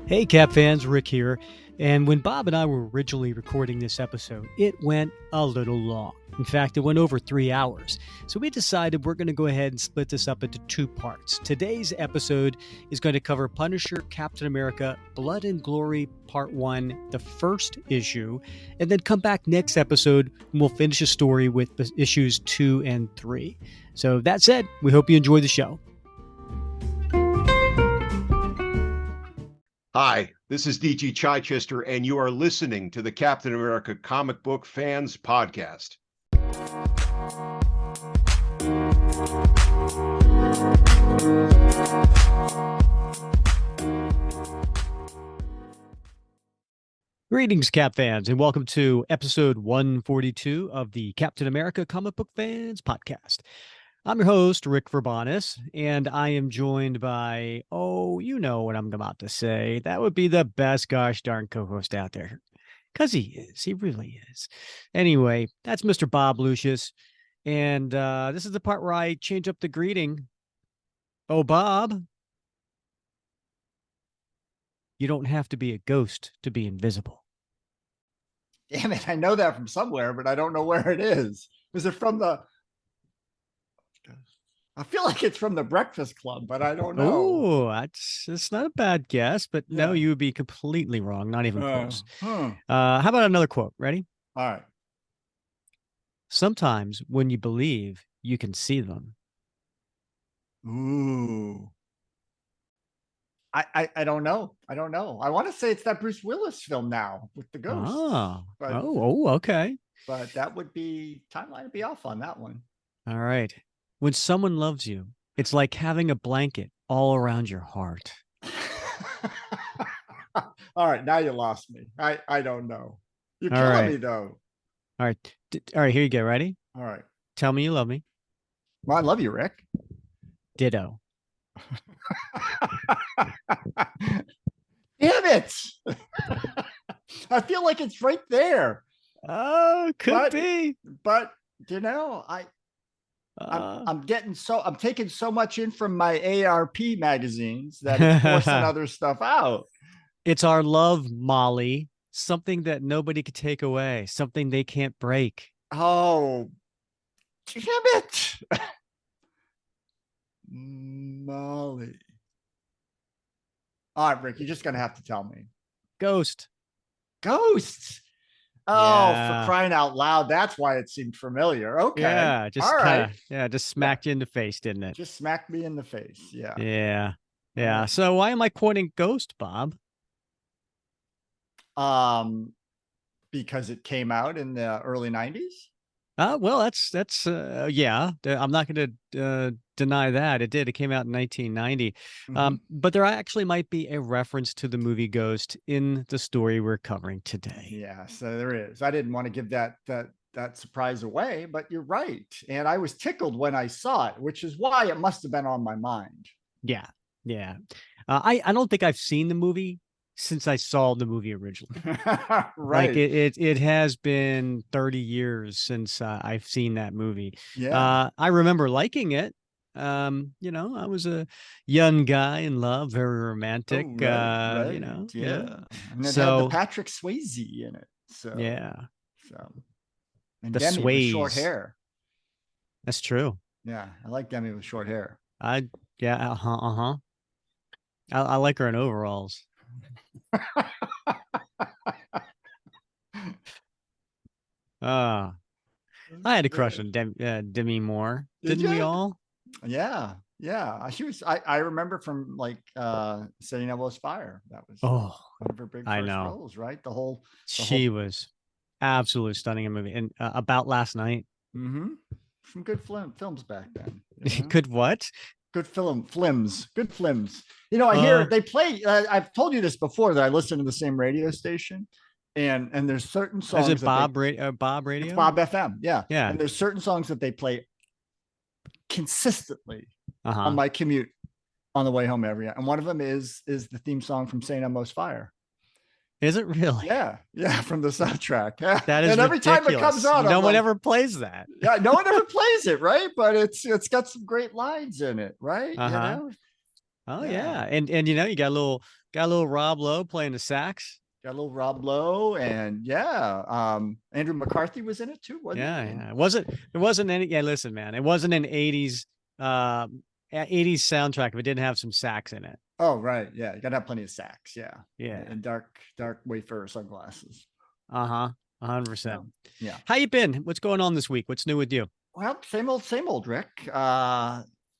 Hey, Cap fans, Rick here. And when Bob and I were originally recording this episode, it went a little long. In fact, it went over 3 hours. So we decided we're going to go ahead and split this up into 2 parts. Today's episode is going to cover Punisher Captain America Blood and Glory Part 1, the first issue, and then come back next episode and we'll finish the story with issues 2 and 3. So that said, we hope you enjoy the show. Hi, this is DG Chichester, and you are listening to the Captain America Comic Book Fans Podcast. Greetings, Cap fans, and welcome to episode 142 of the Captain America Comic Book Fans Podcast. I'm your host, Rick Verbanis, and I am joined by, you know what I'm about to say. That would be the best gosh darn co-host out there. Because he is. He really is. Anyway, that's Mr. Bob Lucius. And this is the part where I change up the greeting. Oh, Bob. You don't have to be a ghost to be invisible. Damn it, I know that from somewhere, but I don't know where it is. Is it from the... I feel like it's from the Breakfast Club, but I don't know. Oh, it's not a bad guess, but yeah. No, you would be completely wrong. Not even close. How about another quote? Ready? All right. Sometimes when you believe, you can see them. Ooh. I don't know. I don't know. I want to say it's that Bruce Willis film now with the ghosts. Okay. But that would be, timeline would be off on that one. All right. When someone loves you, it's like having a blanket all around your heart. All right, now you lost me. I don't know. You're killing me, though. All right. Here you go. Ready? All right. Tell me you love me. Well, I love you, Rick. Ditto. Damn it. I feel like it's right there. Oh, could be. But, you know, I'm taking so much in from my ARP magazines that it's forcing other stuff out. It's our love, Molly. Something that nobody could take away. Something they can't break. Oh, damn it. Molly. All right, Rick, you're just going to have to tell me. Ghosts. Oh, yeah. For crying out loud. That's why it seemed familiar. Okay. Yeah, just smacked you in the face, didn't it? Just smacked me in the face. Yeah. Yeah. So why am I quoting Ghost, Bob? Because it came out in the early 90s. Well, that's yeah. I'm not going to deny that it did. It came out in 1990. But there actually might be a reference to the movie Ghost in the story we're covering today. Yeah, so there is. I didn't want to give that surprise away, but you're right. And I was tickled when I saw it, which is why it must have been on my mind. Yeah. I don't think I've seen the movie since I saw the movie originally. Right. Like it has been 30 years since I've seen that movie. Yeah. I remember liking it. You know, I was a young guy in love, very romantic. Right. You know. And it had the Patrick Swayze in it. So yeah. And the Demi Sways. with short hair. That's true. Yeah, I like Demi with short hair. I like her in overalls. I had a crush on Demi Moore. Didn't we all? Yeah. She was. I remember from like Setting Elbows Fire. That was one of her big first roles, right? She was absolutely stunning in the movie. And About Last Night. Some good films back then. You know? Good what? Good flims. Good flims. You know, I hear they play. I've told you this before that I listen to the same radio station, and there's certain songs. Is it Bob Radio? It's Bob FM. Yeah. And there's certain songs that they play consistently on my commute on the way home every night. And one of them is the theme song from St. Elmo's Fire. Is it really? Yeah, from the soundtrack. Yeah. That is and every ridiculous. time it comes on, no one ever plays that. Yeah, no one ever plays it, right? But it's got some great lines in it, right? You know? Oh yeah. And you know, you got a little Got a little Rob Lowe playing the sax. Got a little Rob Lowe, and Andrew McCarthy was in it too, wasn't he? Yeah. It wasn't any. Yeah, listen, man, it wasn't an '80s 80s soundtrack if it didn't have some sax in it. Oh, right. Yeah, you gotta have plenty of sax. Yeah. Yeah. And dark Wayfarer sunglasses. 100%. Yeah. How you been? What's going on this week? What's new with you? Well, same old, Rick.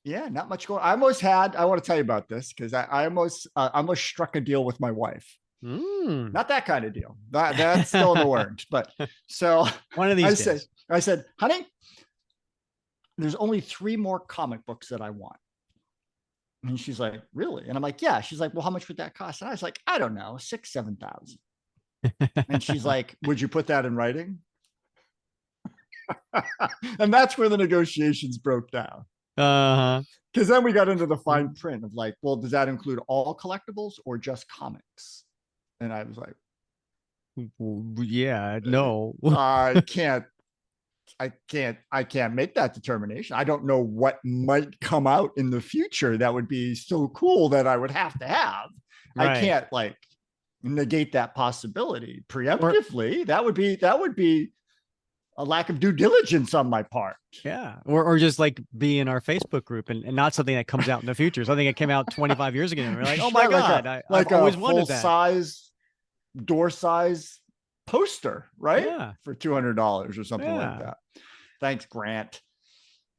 Yeah, not much going. I want to tell you about this because I almost struck a deal with my wife. Not that kind of deal. That's still in the works. But so one of these days. I said, honey, there's only 3 more comic books that I want. And she's like, really? And I'm like, yeah. She's like, well, how much would that cost? And I was like, I don't know, 6,000-7,000. And she's like, would you put that in writing? And that's where the negotiations broke down. Because then we got into the fine print of like, well, does that include all collectibles or just comics? And I was like, yeah, no. I can't make that determination. I don't know what might come out in the future that would be so cool that I would have to have. Right. I can't like negate that possibility preemptively. That would be a lack of due diligence on my part. Yeah. Or just like be in our Facebook group and not something that comes out in the future. Something that came out 25 years ago. And we're like, oh my God, I've always wanted that. Size, door size poster, right? Yeah. For $200 or something like that. Thanks, Grant.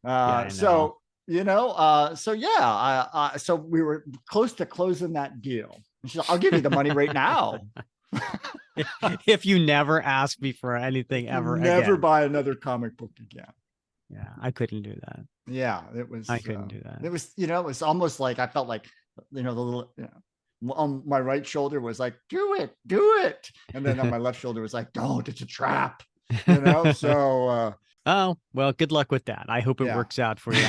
So we were close to closing that deal. She's like, I'll give you the money right now. If you never ask me for anything ever never again. Buy another comic book again. Yeah, I couldn't do that. Yeah, it was. I couldn't do that. It was, it was almost like I felt like, the little, on my right shoulder was like, do it. And then on my left shoulder was like, don't, it's a trap. So. Oh, well, good luck with that. I hope it works out for you.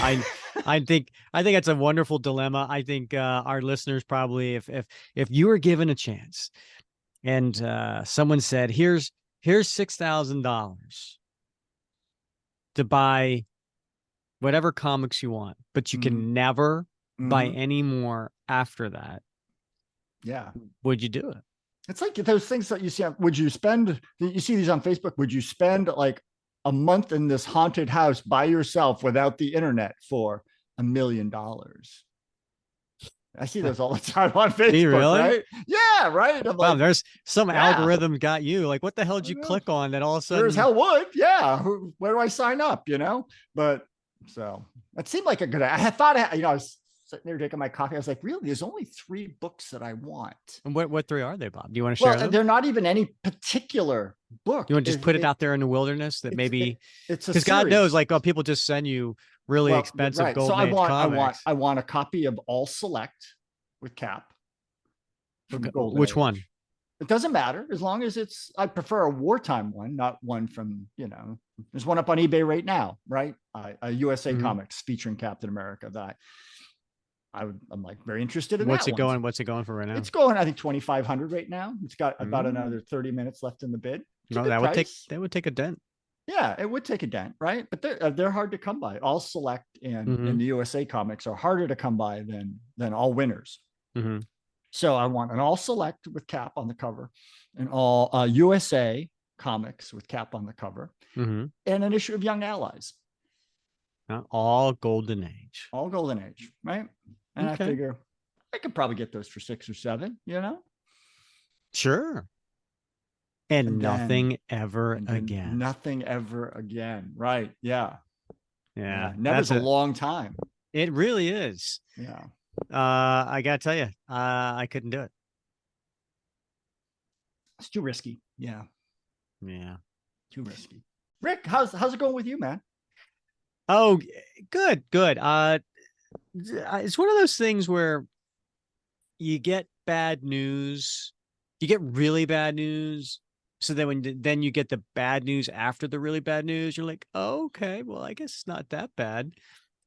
I think it's a wonderful dilemma. I think our listeners probably, if you were given a chance and someone said, here's $6,000 to buy whatever comics you want, but you can never buy any more after that. Yeah. Would you do it? It's like those things that you see. You see these on Facebook. Would you spend like a month in this haunted house by yourself without the internet for $1 million? I see those all the time on Facebook, really? Right? Yeah, right. I'm wow, like, there's some algorithm got you. Like, what the hell did you click on that all of a sudden? There's hell would. Yeah. Where do I sign up? But so it seemed like a good. I thought, I was sitting there drinking my coffee. I was like, really? There's only 3 books that I want. And what 3 are they, Bob? Do you want to share them? They're not even any particular book. You want to just put it out there in the wilderness that maybe it's because God knows, like, people just send you really expensive golden age comics. I want a copy of All Select with Cap. Which one? It doesn't matter as long as I prefer a wartime one, not one from, there's one up on eBay right now, right? A USA Comics featuring Captain America that I'm like very interested in. What's it going for right now? It's going, I think, 2,500 right now. It's got about another 30 minutes left in the bid. No, that would take a dent. Yeah, it would take a dent, right? But they're hard to come by. All Select and the USA Comics are harder to come by than All Winners. So I want an All Select with Cap on the cover, and all USA Comics with Cap on the cover, and an issue of Young Allies. All Golden Age. All Golden Age, right? And I figure I could probably get those for 6 or 7, Sure. And nothing ever again. Nothing ever again. Right. Yeah. Yeah. Never's a long time. It really is. Yeah. I gotta tell you, I couldn't do it. It's too risky. Yeah. Yeah. Too risky. Rick, how's it going with you, man? Oh, good. It's one of those things where you get bad news, you get really bad news. So then you get the bad news after the really bad news, you're like, oh, okay, well, I guess it's not that bad.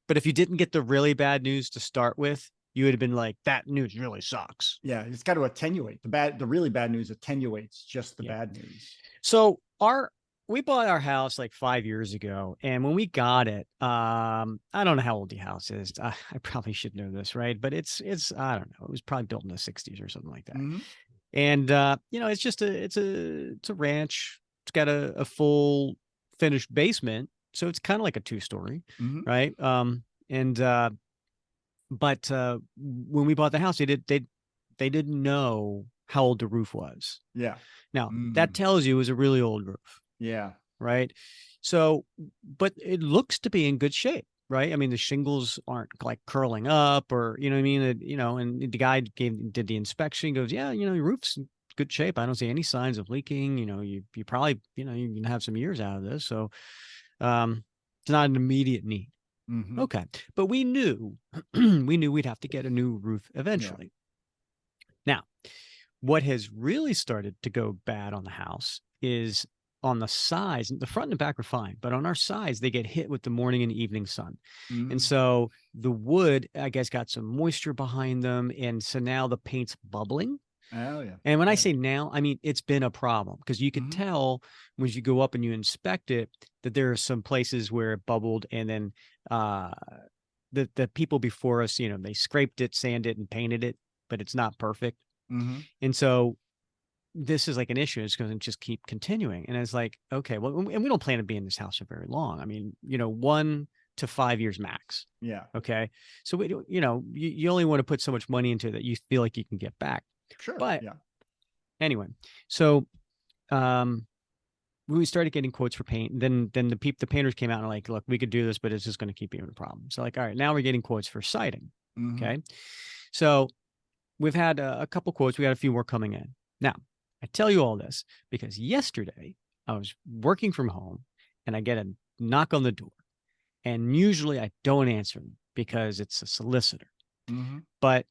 But if you didn't get the really bad news to start with, you would have been like, that news really sucks. Yeah, it's got to attenuate the really bad news attenuates just the bad news. So our we bought our house like 5 years ago, and when we got it, I don't know how old the house is. I probably should know this, right? But it's I don't know. It was probably built in the 60s or something like that. Mm-hmm. And it's just it's a ranch. It's got a full finished basement, so it's kind of like a 2-story, Mm-hmm. right? But when we bought the house, they didn't know how old the roof was. Yeah. Now that tells you it was a really old roof. Yeah. Right. So, but it looks to be in good shape, right? I mean, the shingles aren't like curling up, or, you know what I mean? And the guy did the inspection, goes, yeah, your roof's in good shape. I don't see any signs of leaking. You probably, you can have some years out of this. So, it's not an immediate need. Mm-hmm. Okay. But we knew, we'd have to get a new roof eventually. Yeah. Now, what has really started to go bad on the house is on the sides. The front and the back are fine, but on our sides, they get hit with the morning and evening sun. Mm-hmm. And so the wood, I guess, got some moisture behind them. And so now the paint's bubbling. Oh, yeah. And when I say now, I mean, it's been a problem, because you could tell when you go up and you inspect it that there are some places where it bubbled, and then the people before us, they scraped it, sanded it, and painted it, but it's not perfect. Mm-hmm. And so this is like an issue. It's going to just keep continuing. And it's like, okay, well, and we don't plan to be in this house for very long. I mean, 1 to 5 years max. Yeah. Okay. So we, you only want to put so much money into it that you feel like you can get back. Sure. But yeah. Anyway, so we started getting quotes for paint. Then the painters came out and like, look, we could do this, but it's just going to keep being a problem. So like, all right, now we're getting quotes for siding. Mm-hmm. Okay. So we've had a couple quotes. We got a few more coming in. Now, I tell you all this because yesterday I was working from home and I get a knock on the door. And usually I don't answer them because it's a solicitor. Mm-hmm. But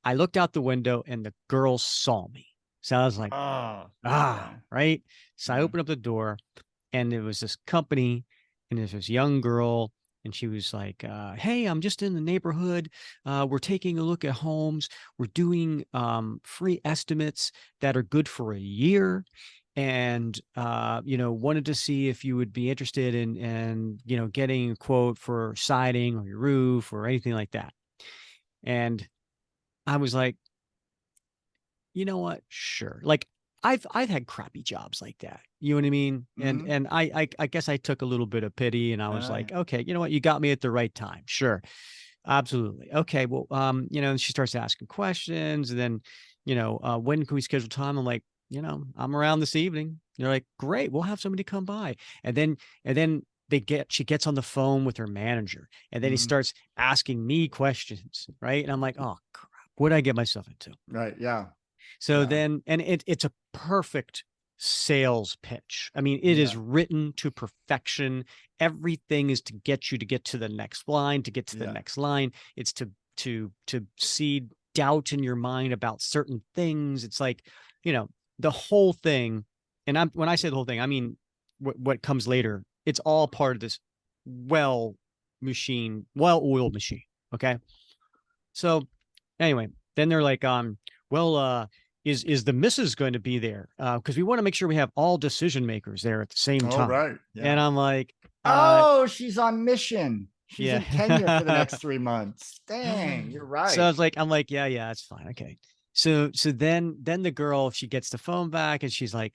I looked out the window and the girl saw me. So I was like, right? So I opened up the door, and there was this company, and there's this young girl, and she was like, hey, I'm just in the neighborhood. We're taking a look at homes. We're doing free estimates that are good for a year. And, wanted to see if you would be interested in getting a quote for siding or your roof or anything like that. And I was like, you know what? Sure. Like I've had crappy jobs like that. You know what I mean? And I guess I took a little bit of pity, and I was like, okay, you know what? You got me at the right time. Sure. Absolutely. Okay. Well, and she starts asking questions, and then, when can we schedule time? I'm like, I'm around this evening. They're like, great, we'll have somebody come by. And then she gets on the phone with her manager, and then he starts asking me questions. Right. And I'm like, oh crap, what did I get myself into? Right. Yeah. So then, and it's a perfect sales pitch. I mean, it is written to perfection. Everything is to get you to get to the next line, to get to the next line. It's to seed doubt in your mind about certain things. It's like, the whole thing. And when I say the whole thing, I mean what comes later. It's all part of this well-oiled machine. Okay. So anyway, then they're like, well, is the missus going to be there? Because we want to make sure we have all decision makers there at the same time. Right. Yeah. And I'm like, she's on mission. She's in tenure for the next 3 months. Dang, you're right. So I'm like, yeah, it's fine. Okay. So then the girl, she gets the phone back, and she's like,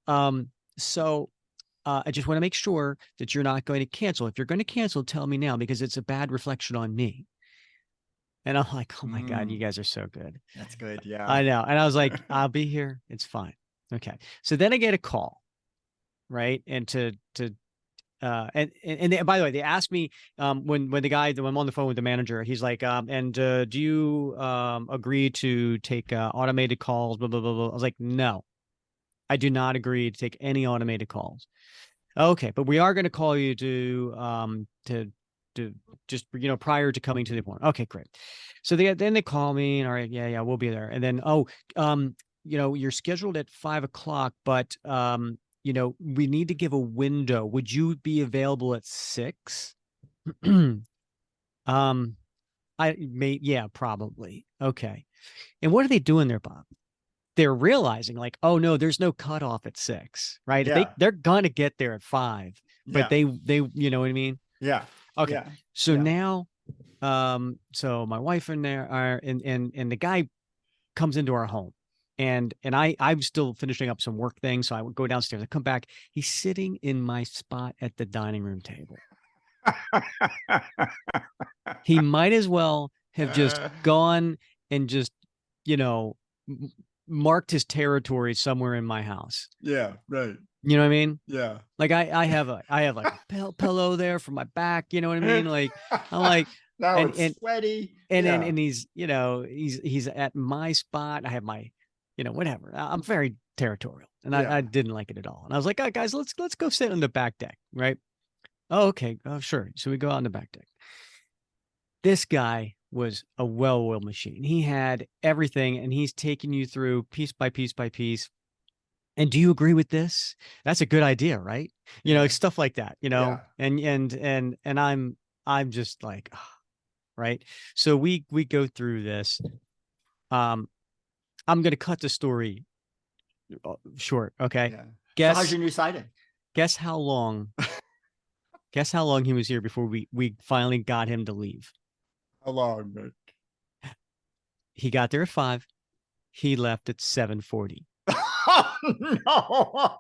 I just want to make sure that you're not going to cancel. If you're going to cancel, tell me now, because it's a bad reflection on me. And I'm like, oh my God, you guys are so good. That's good. Yeah. I know. And I was like, I'll be here. It's fine. Okay. So then I get a call. Right. And and by the way, they asked me, when I'm on the phone with the manager, he's like, do you agree to take automated calls, blah, blah, blah, blah. I was like, no, I do not agree to take any automated calls. Okay. But we are going to call you to just, prior to coming to the appointment. Okay, great. So then they call me, and all right, yeah, we'll be there. And then, you're scheduled at 5:00, but, we need to give a window. Would you be available at 6? Yeah, probably. Okay. And what are they doing there, Bob? they're realizing like, oh no, there's no cutoff at 6, right? Yeah. They're gonna get there at 5, but they you know what I mean? Yeah. Okay. Yeah. So now, so my wife and there are, and the guy comes into our home, and I'm still finishing up some work things. So I would go downstairs. I come back. He's sitting in my spot at the dining room table. He might as well have just gone and just, you know, marked his territory somewhere in my house. Yeah. Right. You know what I mean? Yeah. Like I have like a pillow there for my back. You know what I mean? Like I'm like, now and, it's sweaty. And he's, you know, he's at my spot. I have my, you know, whatever. I'm very territorial, and I didn't like it at all. And I was like, oh, guys, let's go sit on the back deck, right? Oh, okay. Oh, sure. So we go out on the back deck. This guy was a well-oiled machine. He had everything, and he's taking you through piece by piece by piece. And do you agree with this? That's a good idea, right? You know, stuff like that, you know, and I'm just like, oh, right. So we go through this. I'm going to cut the story short. Okay. Yeah. Guess, so how's your new siding? Guess how long, guess how long he was here before we finally got him to leave. How long? He got there at 5. He left at 7:40. Oh, no.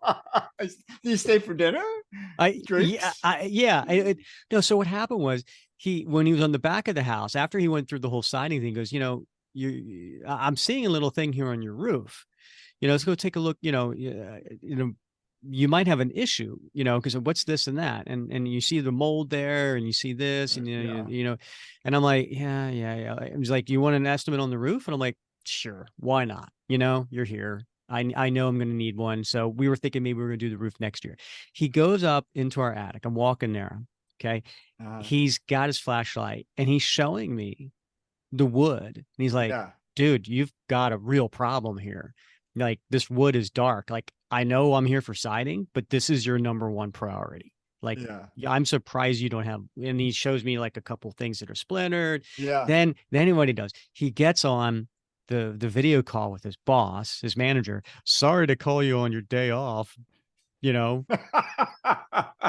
Did you stay for dinner? No. So what happened was when he was on the back of the house, after he went through the whole siding thing, he goes, you know, I'm seeing a little thing here on your roof. You know, let's go take a look. You know, you might have an issue. You know, because what's this and that, and you see the mold there, and you see this, and you know, and I'm like, yeah. He's like, you want an estimate on the roof, and I'm like, sure, why not? You know, you're here. I know I'm going to need one. So we were thinking maybe we're going to do the roof next year. He goes up into our attic. I'm walking there. Okay. He's got his flashlight and he's showing me the wood. And he's like, dude, you've got a real problem here. Like, this wood is dark. Like, I know I'm here for siding, but this is your number one priority. Like, I'm surprised you don't have, and he shows me like a couple things that are splintered. Then what he does, he gets on the video call with his boss, his manager. Sorry to call you on your day off, you know,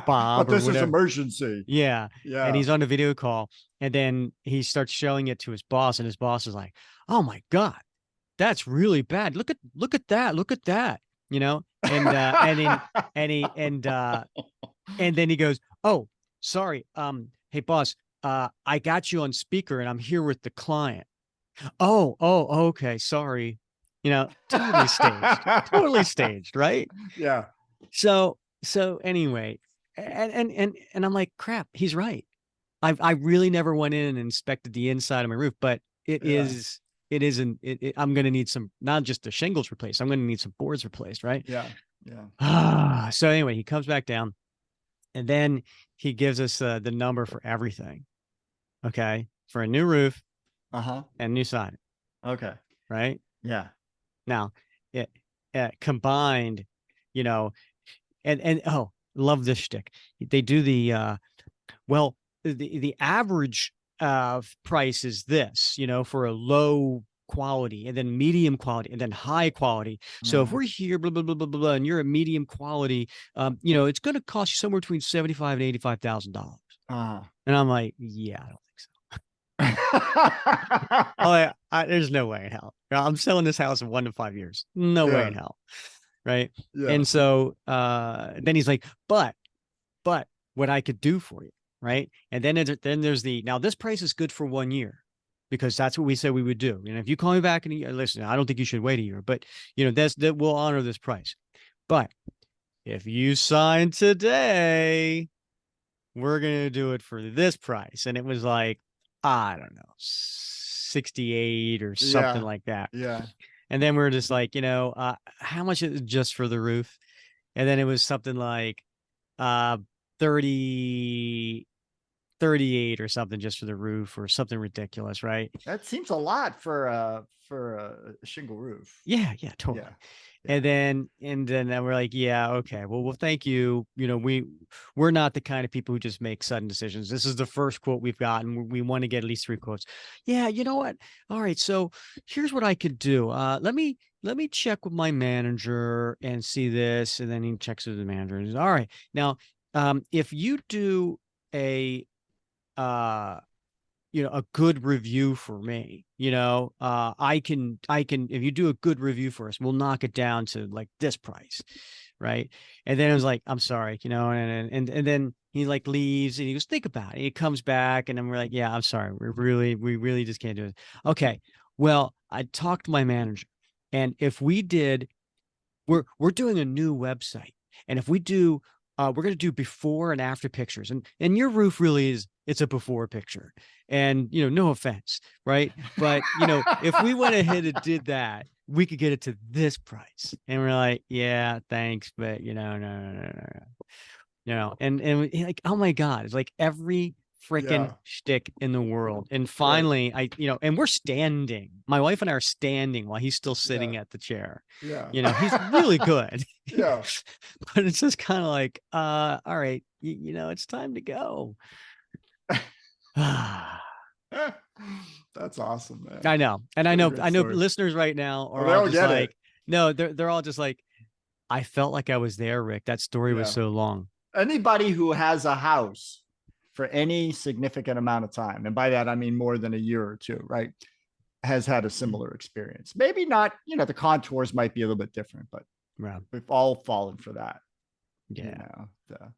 Bob. But this is emergency. Yeah. And he's on the video call, and then he starts showing it to his boss, and his boss is like, "Oh my God, that's really bad. Look at that. Look at that." You know, and then he goes, "Oh, sorry. Hey boss, I got you on speaker, and I'm here with the client." Oh, okay. Sorry. You know, totally staged, right? Yeah. So anyway, and I'm like, crap, he's right. I really never went in and inspected the inside of my roof, but I'm going to need some, not just the shingles replaced. I'm going to need some boards replaced. Right. Yeah. So anyway, he comes back down, and then he gives us the number for everything. Okay. For a new roof. And new siding. Okay. Right. Yeah. Now, it combined, you know, and love this shtick. They do the the average price is this, you know, for a low quality, and then medium quality, and then high quality. So if we're here, blah blah blah blah blah, and you're a medium quality, you know, it's going to cost you somewhere between $75,000 and $85,000. And I'm like, yeah, I don't think so. There's no way in hell. I'm selling this house in 1 to 5 years. No way in hell. Right. And so then he's like, but what I could do for you. Right. And then there's now this price is good for 1 year, because that's what we said we would do. And if you call me back and listen, I don't think you should wait a year, but you know, that we'll honor this price. But if you sign today, we're going to do it for this price. And it was like, I don't know, 68 or something like that. Yeah. And then we're just like, you know, how much is it just for the roof? And then it was something like 30 $38 or something just for the roof or something ridiculous, right? That seems a lot for a shingle roof. Yeah, totally. Yeah. And then we're like, yeah, okay, well, thank you. We're not the kind of people who just make sudden decisions. This is the first quote we've gotten. We want to get at least 3 quotes. Yeah, you know what? All right, so here's what I could do. Let me check with my manager and see this. And then he checks with the manager and says, all right, now, if you do a a good review for me, I can, if you do a good review for us, we'll knock it down to like this price. Right. And then it was like, I'm sorry, and then he like leaves and he goes, think about it. He comes back and then we're like, yeah, I'm sorry. We really just can't do it. Okay. Well, I talked to my manager, and if we did, we're doing a new website. And if we do, we're going to do before and after pictures, and your roof really is, it's a before picture, and no offense, right? But if we went ahead and did that, we could get it to this price. And we're like, yeah, thanks, but no. And like, oh my God, it's like every freaking shtick in the world. And finally, and we're standing. My wife and I are standing while he's still sitting at the chair. Yeah. He's really good. Yeah. But it's just kind of like, all right, it's time to go. That's awesome, man. I know. And I know listeners right now are all just like, no, they're all just like, I felt like I was there, Rick. That story was so long. Anybody who has a house for any significant amount of time, and by that I mean more than a year or two, right, has had a similar experience. Maybe not, the contours might be a little bit different, but we've all fallen for that. Yeah. The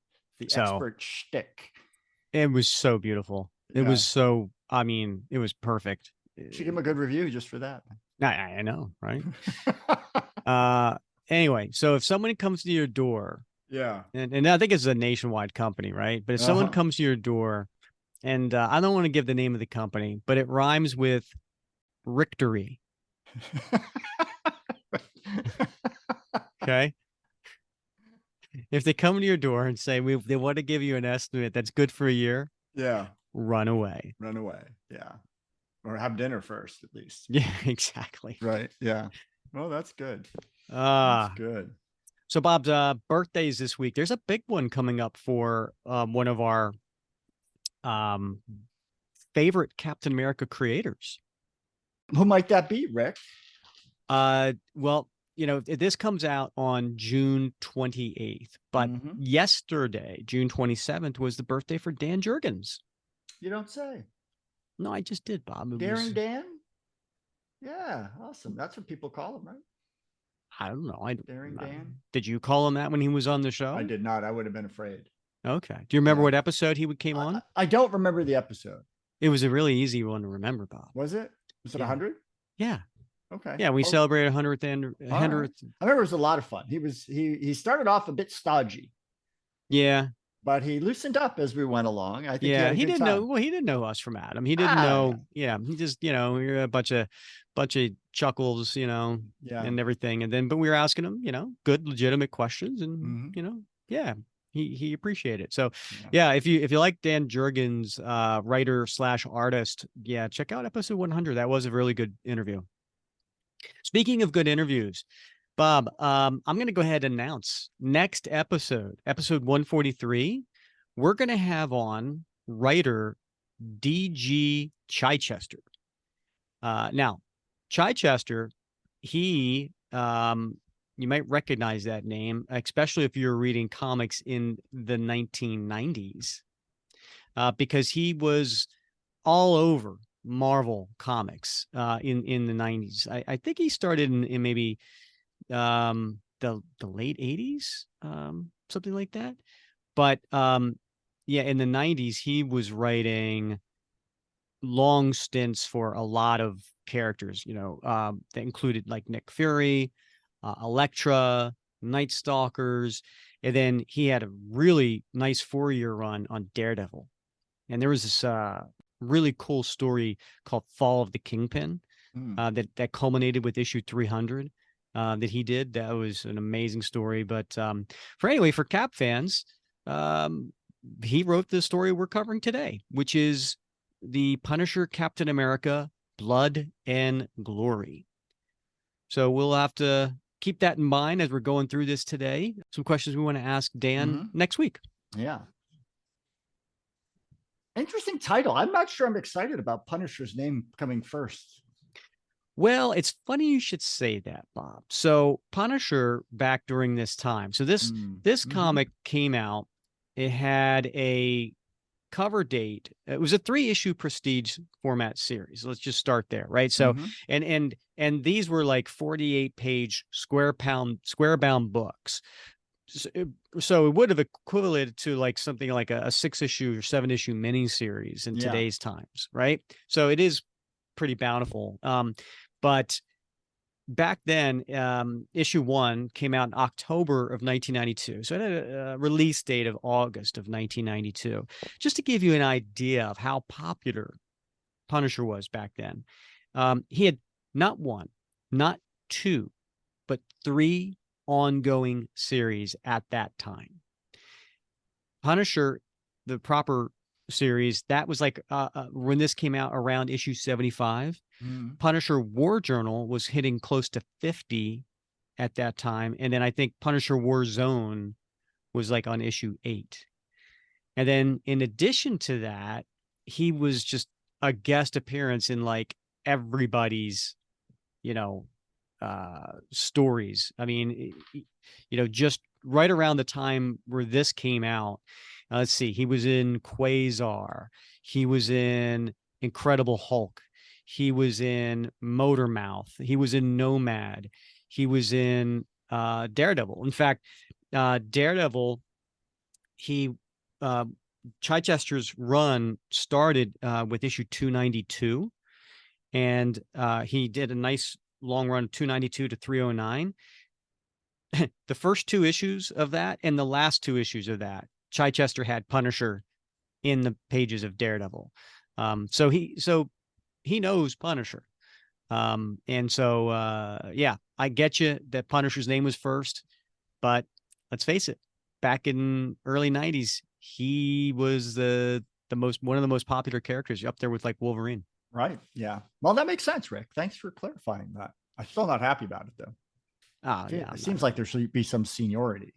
expert shtick. It was so beautiful. It was so, it was perfect. Should give him a good review just for that. I know, right? Anyway, so if someone comes to your door, and I think it's a nationwide company, right? But if someone comes to your door, and I don't want to give the name of the company, but it rhymes with Richtery. Okay. If they come to your door and say they want to give you an estimate that's good for a year, run away. Yeah. Or have dinner first, at least. Yeah, exactly. Right. Yeah. Well, that's good. That's good. So Bob's birthdays this week. There's a big one coming up for one of our favorite Captain America creators. Who might that be, Rick? Well, this comes out on June 28th, but yesterday, June 27th, was the birthday for Dan Jurgens. You don't say. No, I just did, Bob. Daring Dan? Yeah, awesome. That's what people call him, right? I don't know. Daring Dan? Did you call him that when he was on the show? I did not. I would have been afraid. Okay. Do you remember what episode he came on? I don't remember the episode. It was a really easy one to remember, Bob. Was it? Was it 100? Yeah. Okay. Yeah, we celebrated 100th and 100th. I remember it was a lot of fun. He started off a bit stodgy. Yeah. But he loosened up as we went along. I think he didn't know. Well, he didn't know us from Adam. He didn't know. Yeah. He just, you're a bunch of chuckles, and everything. And then, but we were asking him, good, legitimate questions, and he appreciated it. So, if you like Dan Jurgens, writer / artist, check out episode 100. That was a really good interview. Speaking of good interviews, Bob, I'm going to go ahead and announce next episode 143. We're going to have on writer D.G. Chichester. Now, Chichester, he, you might recognize that name, especially if you're reading comics in the 1990s, because he was all over Marvel comics in the 90s. I think he started in maybe the late 80s, something like that. But in the 90s, he was writing long stints for a lot of characters, that included like Nick Fury, Elektra, Night Stalkers, and then he had a really nice 4-year run on Daredevil. And there was this really cool story called Fall of the Kingpin that culminated with issue 300 that he did. That was an amazing story. But for Cap fans, he wrote the story we're covering today, which is the Punisher Captain America Blood and Glory. So we'll have to keep that in mind as we're going through this today. Some questions we want to ask Dan next week. Yeah. Interesting title. I'm not sure I'm excited about Punisher's name coming first. Well, it's funny you should say that, Bob. So Punisher back during this time. So this comic came out. It had a cover date. It was a 3-issue prestige format series. Let's just start there, right? So and these were like 48-page square-bound books. So it would have equivalent to like something like a 6-issue or 7-issue miniseries in today's times, right? So it is pretty bountiful. But back then, issue 1 came out in October of 1992. So it had a release date of August of 1992. Just to give you an idea of how popular Punisher was back then. He had not 1, not 2, but 3 ongoing series at that time. Punisher, the proper series, that was like when this came out around issue 75. Punisher War Journal was hitting close to 50 at that time. And then I think Punisher War Zone was like on issue 8. And then in addition to that, he was just a guest appearance in like everybody's, stories. I mean, just right around the time where this came out, let's see, he was in Quasar. He was in Incredible Hulk. He was in Motormouth. He was in Nomad. He was in Daredevil. In fact, Daredevil, Chichester's run started with issue 292, and he did a nice long run 292 to 309. The first 2 issues of that and the last 2 issues of that, Chichester had Punisher in the pages of Daredevil. So he knows Punisher. And so, I get you that Punisher's name was first, but let's face it, back in early 90s, he was one of the most popular characters, up there with like Wolverine. Right. Yeah. Well, that makes sense, Rick. Thanks for clarifying that. I'm still not happy about it though. It seems like there should be some seniority,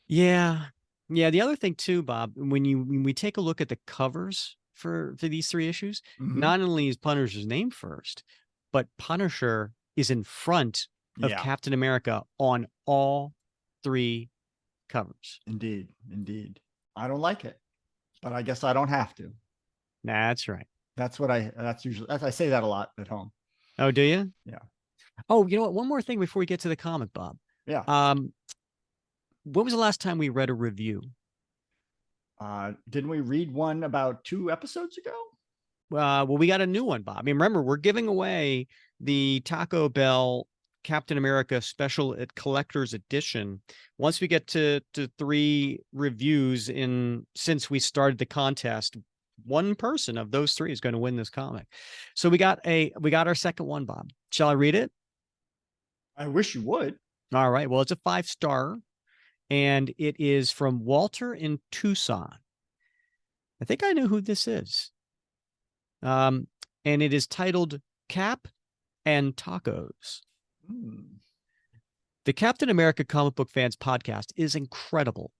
Yeah. Yeah. The other thing too, Bob, when we take a look at the covers for these 3 issues, not only is Punisher's name first, but Punisher is in front of Captain America on all 3 covers. Indeed. I don't like it, but I guess I don't have to. That's right. That's usually, I say that a lot at home. Oh, do you? Yeah. Oh, you know what? One more thing before we get to the comic, Bob. Yeah. When was the last time we read a review? Didn't we read one about 2 episodes ago? Well, we got a new one, Bob. I mean, remember, we're giving away the Taco Bell Captain America Special Collector's Edition. Once we get to 3 reviews since we started the contest, one person of those 3 is going to win this comic. So we got our second one, Bob. Shall I read it? I wish you would. All right. Well, it's a 5-star, and it is from Walter in Tucson. I think I know who this is. And it is titled Cap and Tacos. The Captain America Comic Book Fans podcast is incredible.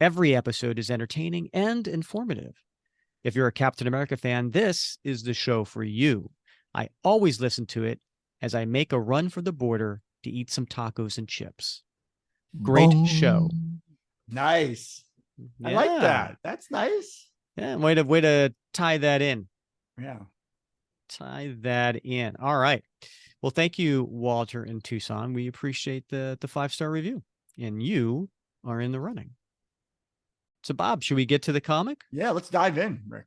Every episode is entertaining and informative. If you're a Captain America fan, this is the show for you. I always listen to it as I make a run for the border to eat some tacos and chips. Great show. Nice. I like that. That's nice. Yeah, way to tie that in. Yeah. Tie that in. All right. Well, thank you, Walter in Tucson. We appreciate the 5-star review. And you are in the running. So, Bob, should we get to the comic? Yeah, let's dive in, Rick.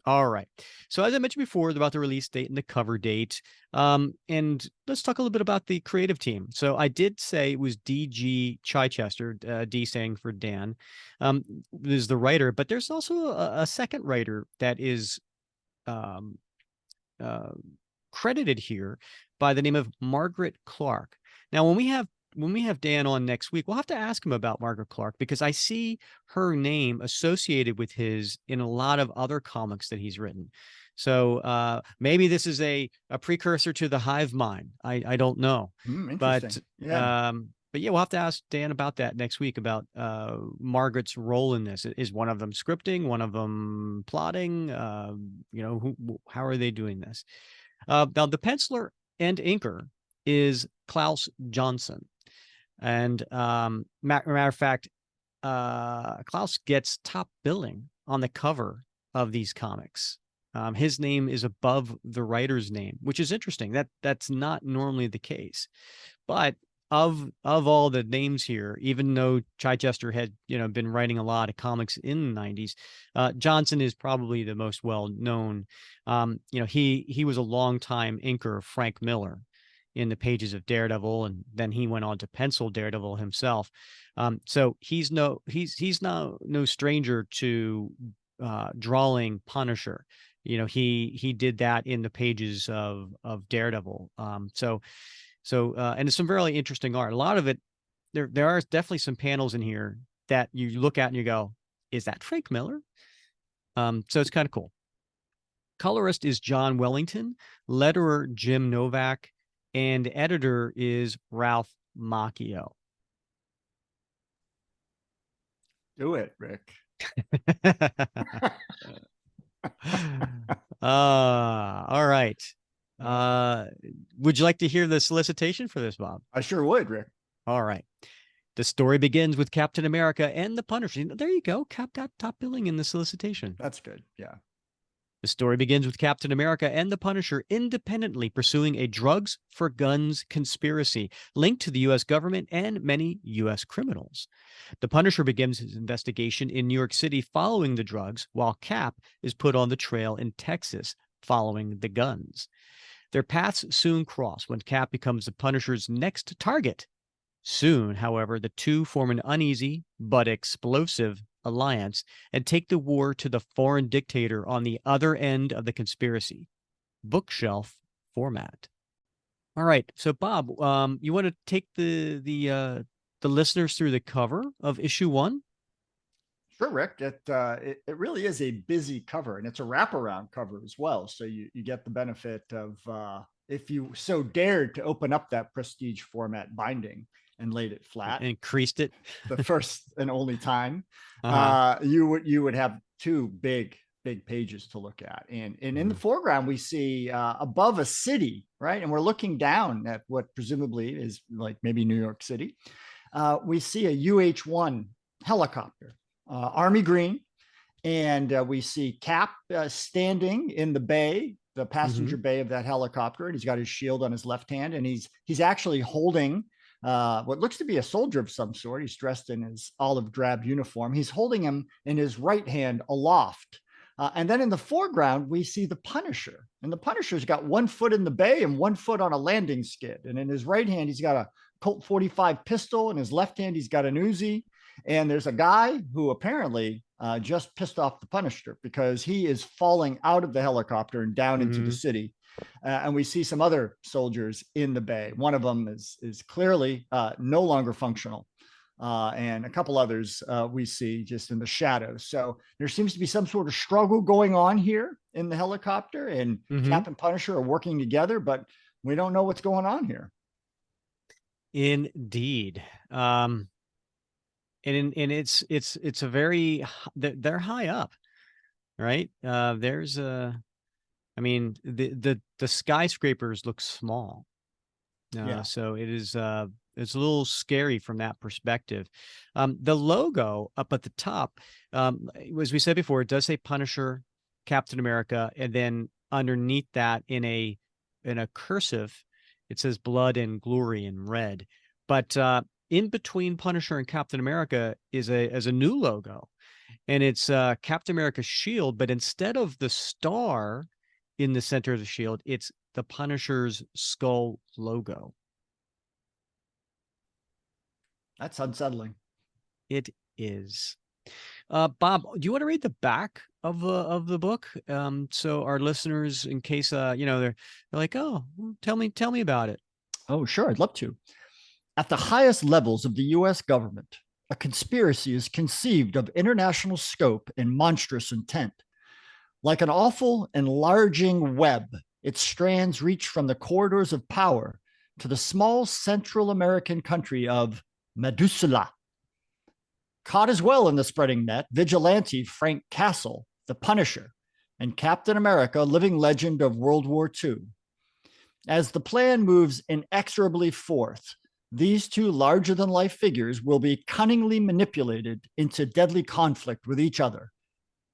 All right. So, as I mentioned before, about the release date and the cover date. And let's talk a little bit about the creative team. So, I did say it was D.G. Chichester, D standing for Dan, is the writer, but there's also a second writer that is credited here by the name of Margaret Clark. Now, when we have when we have Dan on next week, we'll have to ask him about Margaret Clark, because I see her name associated with his in a lot of other comics that he's written. So maybe this is a precursor to the Hive Mind. I don't know. Interesting. But yeah, we'll have to ask Dan about that next week, about Margaret's role in this. Is one of them scripting, one of them plotting? How are they doing this? Now, the penciler and inker is Klaus Johnson. And matter of fact, Klaus gets top billing on the cover of these comics. His name is above the writer's name, which is interesting. That's not normally the case. But of all the names here, even though Chichester had been writing a lot of comics in the 90s, Johnson is probably the most well known. He was a longtime inker of Frank Miller in the pages of Daredevil, and then he went on to pencil Daredevil himself. So he's no stranger to drawing Punisher. He did that in the pages of Daredevil. And it's some really interesting art. A lot of it, there are definitely some panels in here that you look at and you go, is that Frank Miller? So it's kind of cool. Colorist is John Wellington, letterer Jim Novak, and editor is Ralph Macchio. Do it, Rick. All right. Would you like to hear the solicitation for this, Bob? I sure would, Rick. All right. The story begins with Captain America and the Punisher. There you go. Cap got top billing in the solicitation. That's good. Yeah. The story begins with Captain America and the Punisher independently pursuing a drugs for guns conspiracy linked to the U.S. government and many U.S. criminals. The Punisher begins his investigation in New York City following the drugs, while Cap is put on the trail in Texas following the guns. Their paths soon cross when Cap becomes the Punisher's next target. Soon, however, the two form an uneasy but explosive alliance and take the war to the foreign dictator on the other end of the conspiracy. Bookshelf format. All right, so Bob, you want to take the listeners through the cover of issue 1? Sure, Rick. It really is a busy cover, and it's a wraparound cover as well. So you get the benefit of, if you so dared to open up that prestige format binding and laid it flat, increased it the first and only time, you would have two big pages to look at. And in the foreground, we see above a city, right? And we're looking down at what presumably is like maybe New York City. We see a UH-1 helicopter, army green. And we see Cap standing in the bay, the passenger bay of that helicopter. And he's got his shield on his left hand. And he's actually holding what looks to be a soldier of some sort. He's dressed in his olive drab uniform. He's holding him in his right hand aloft. And then in the foreground, we see the Punisher. And the Punisher's got 1 foot in the bay and 1 foot on a landing skid. And in his right hand, he's got a Colt 45 pistol. In his left hand, he's got an Uzi. And there's a guy who apparently just pissed off the Punisher because he is falling out of the helicopter and down into the city. And we see some other soldiers in the bay. One of them is clearly no longer functional. And a couple others we see just in the shadows. So there seems to be some sort of struggle going on here in the helicopter, and Cap and Punisher are working together, but we don't know what's going on here. Indeed. And it's a very, they're high up, right? There's I mean, the skyscrapers look small. So it is, it's a little scary from that perspective. The logo up at the top, as we said before, it does say Punisher, Captain America, and then underneath that in a cursive, it says Blood and Glory in red. But in between Punisher and Captain America is a new logo, and it's Captain America's shield, but instead of the star in the center of the shield, it's the Punisher's skull logo. That's unsettling. It is. Bob, do you want to read the back of the book? So our listeners, in case they're like, oh, tell me about it. Oh, sure, I'd love to. At the highest levels of the US government, a conspiracy is conceived of international scope and monstrous intent. Like an awful, enlarging web, its strands reach from the corridors of power to the small Central American country of Medusa. Caught as well in the spreading net, vigilante Frank Castle, the Punisher, and Captain America, living legend of World War II. As the plan moves inexorably forth, these two larger-than-life figures will be cunningly manipulated into deadly conflict with each other,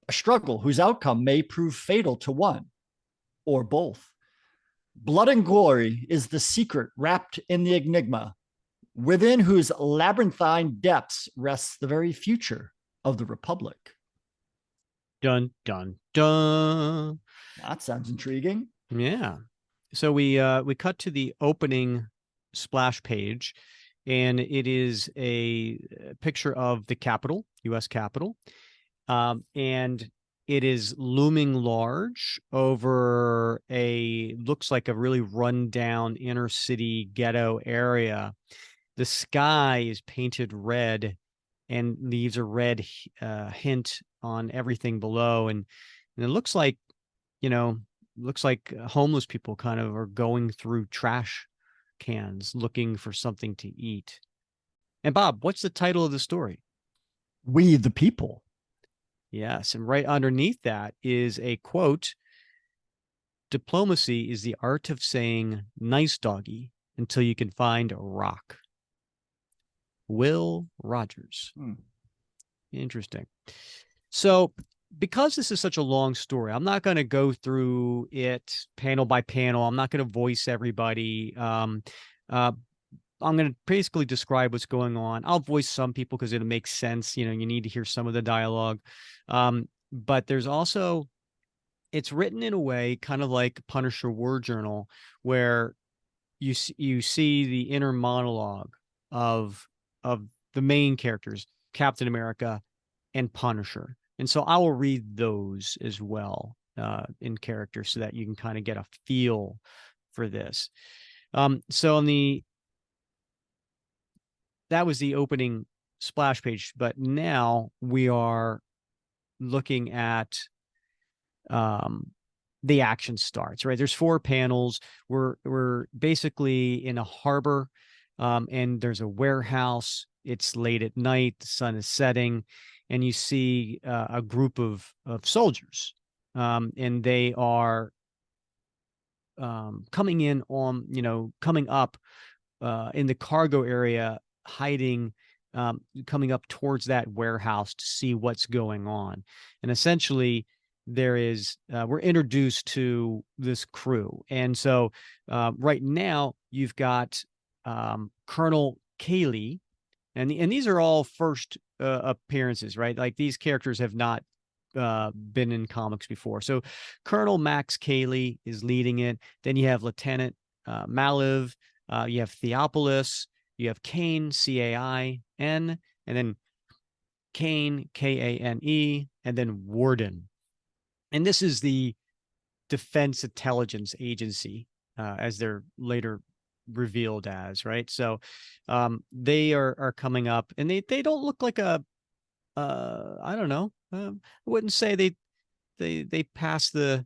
a struggle whose outcome may prove fatal to one or both. Blood and glory is the secret wrapped in the enigma, within whose labyrinthine depths rests the very future of the Republic. Dun, dun, dun. That sounds intriguing. Yeah. So we cut to the opening splash page, and it is a picture of the Capitol, U.S. Capitol, and it is looming large over looks like a really run-down inner city ghetto area. The sky is painted red and leaves a red hint on everything below, and it looks like, homeless people kind of are going through trash cans looking for something to eat. And Bob, what's the title of the story? We the People. Yes, and right underneath that is a quote: "Diplomacy is the art of saying nice doggy until you can find a rock." Will Rogers. Interesting. So because this is such a long story, I'm not going to go through it panel by panel. I'm not going to voice everybody. I'm going to basically describe what's going on. I'll voice some people because it'll make sense. You need to hear some of the dialogue. But there's also, it's written in a way kind of like Punisher War Journal, where you see the inner monologue of the main characters, Captain America and Punisher. And so I will read those as well in character so that you can kind of get a feel for this. So that was the opening splash page, but now we are looking at the action starts, right? There's 4 panels. We're basically in a harbor, and there's a warehouse. It's late at night, the sun is setting, and you see a group of soldiers, and they are coming up in the cargo area, hiding, coming up towards that warehouse to see what's going on. And essentially we're introduced to this crew. And so right now you've got Colonel Kaylee, and these are all first appearances, right? Like, these characters have not been in comics before. So Colonel Max Kaylee is leading it. Then you have Lieutenant Maliv, you have Theopolis, you have Kane, Cain, and then Kane, Kane, and then Warden. And this is the Defense Intelligence Agency, as they're later revealed as, right? So they are coming up, and they don't look like I don't know, I wouldn't say they pass the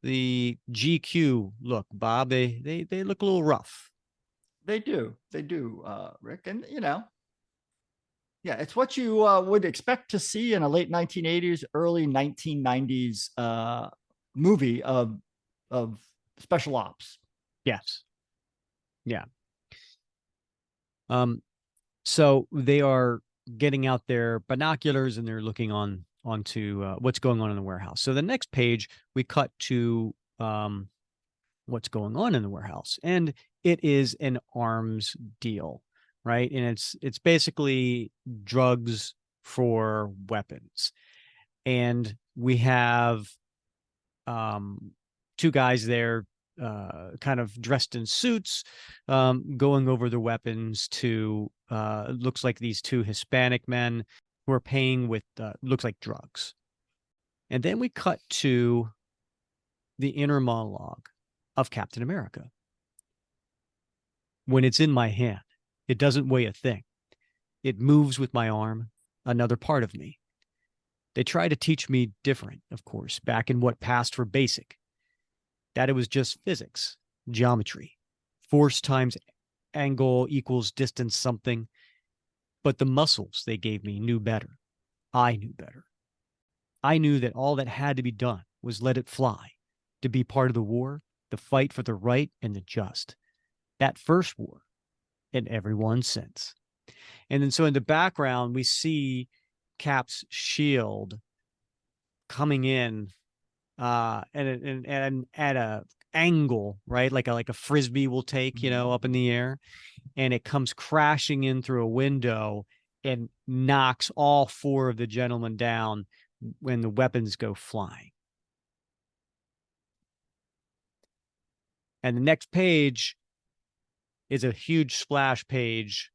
GQ look, Bob. They look a little rough. They do, Rick. And yeah, it's what you would expect to see in a late 1980s, early 1990s movie of special ops. Yes. Yeah. So they are getting out their binoculars and they're looking onto what's going on in the warehouse. So the next page, we cut to what's going on in the warehouse, and it is an arms deal, right? And it's basically drugs for weapons. And we have 2 guys there, kind of dressed in suits, going over the weapons to looks like these 2 Hispanic men who are paying with looks like drugs. And then we cut to the inner monologue of Captain America. When it's in my hand, It doesn't weigh a thing. It moves with my arm, another part of me. They try to teach me different, of course, back in what passed for basic, that it was just physics, geometry, force times angle equals distance something. But the muscles they gave me knew better. I knew better. I knew that all that had to be done was let it fly, to be part of the war, the fight for the right and the just. That first war and everyone since. And then so in the background, we see Cap's shield coming in and at a angle, right? Like a frisbee will take, up in the air, and it comes crashing in through a window and knocks all four of the gentlemen down when the weapons go flying. And the next page is a huge splash page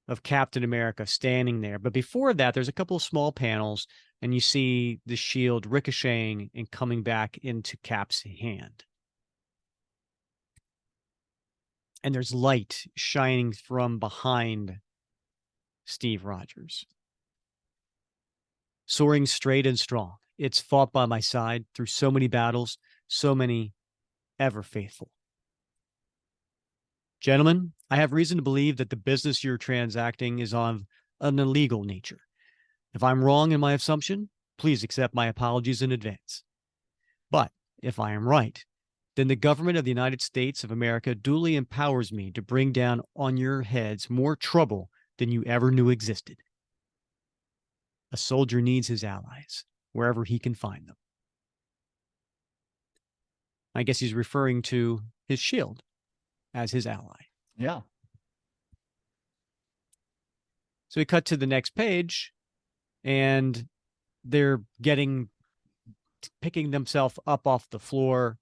of Captain America standing there. But before that, there's a couple of small panels, and you see the shield ricocheting and coming back into Cap's hand. And there's light shining from behind Steve Rogers. Soaring straight and strong, it's fought by my side through so many battles, so many ever faithful. Gentlemen, I have reason to believe that the business you're transacting is of an illegal nature. If I'm wrong in my assumption, please accept my apologies in advance. But if I am right, then the government of the United States of America duly empowers me to bring down on your heads more trouble than you ever knew existed. A soldier needs his allies wherever he can find them. I guess he's referring to his shield as his ally. Yeah. So we cut to the next page, and they're picking themselves up off the floor,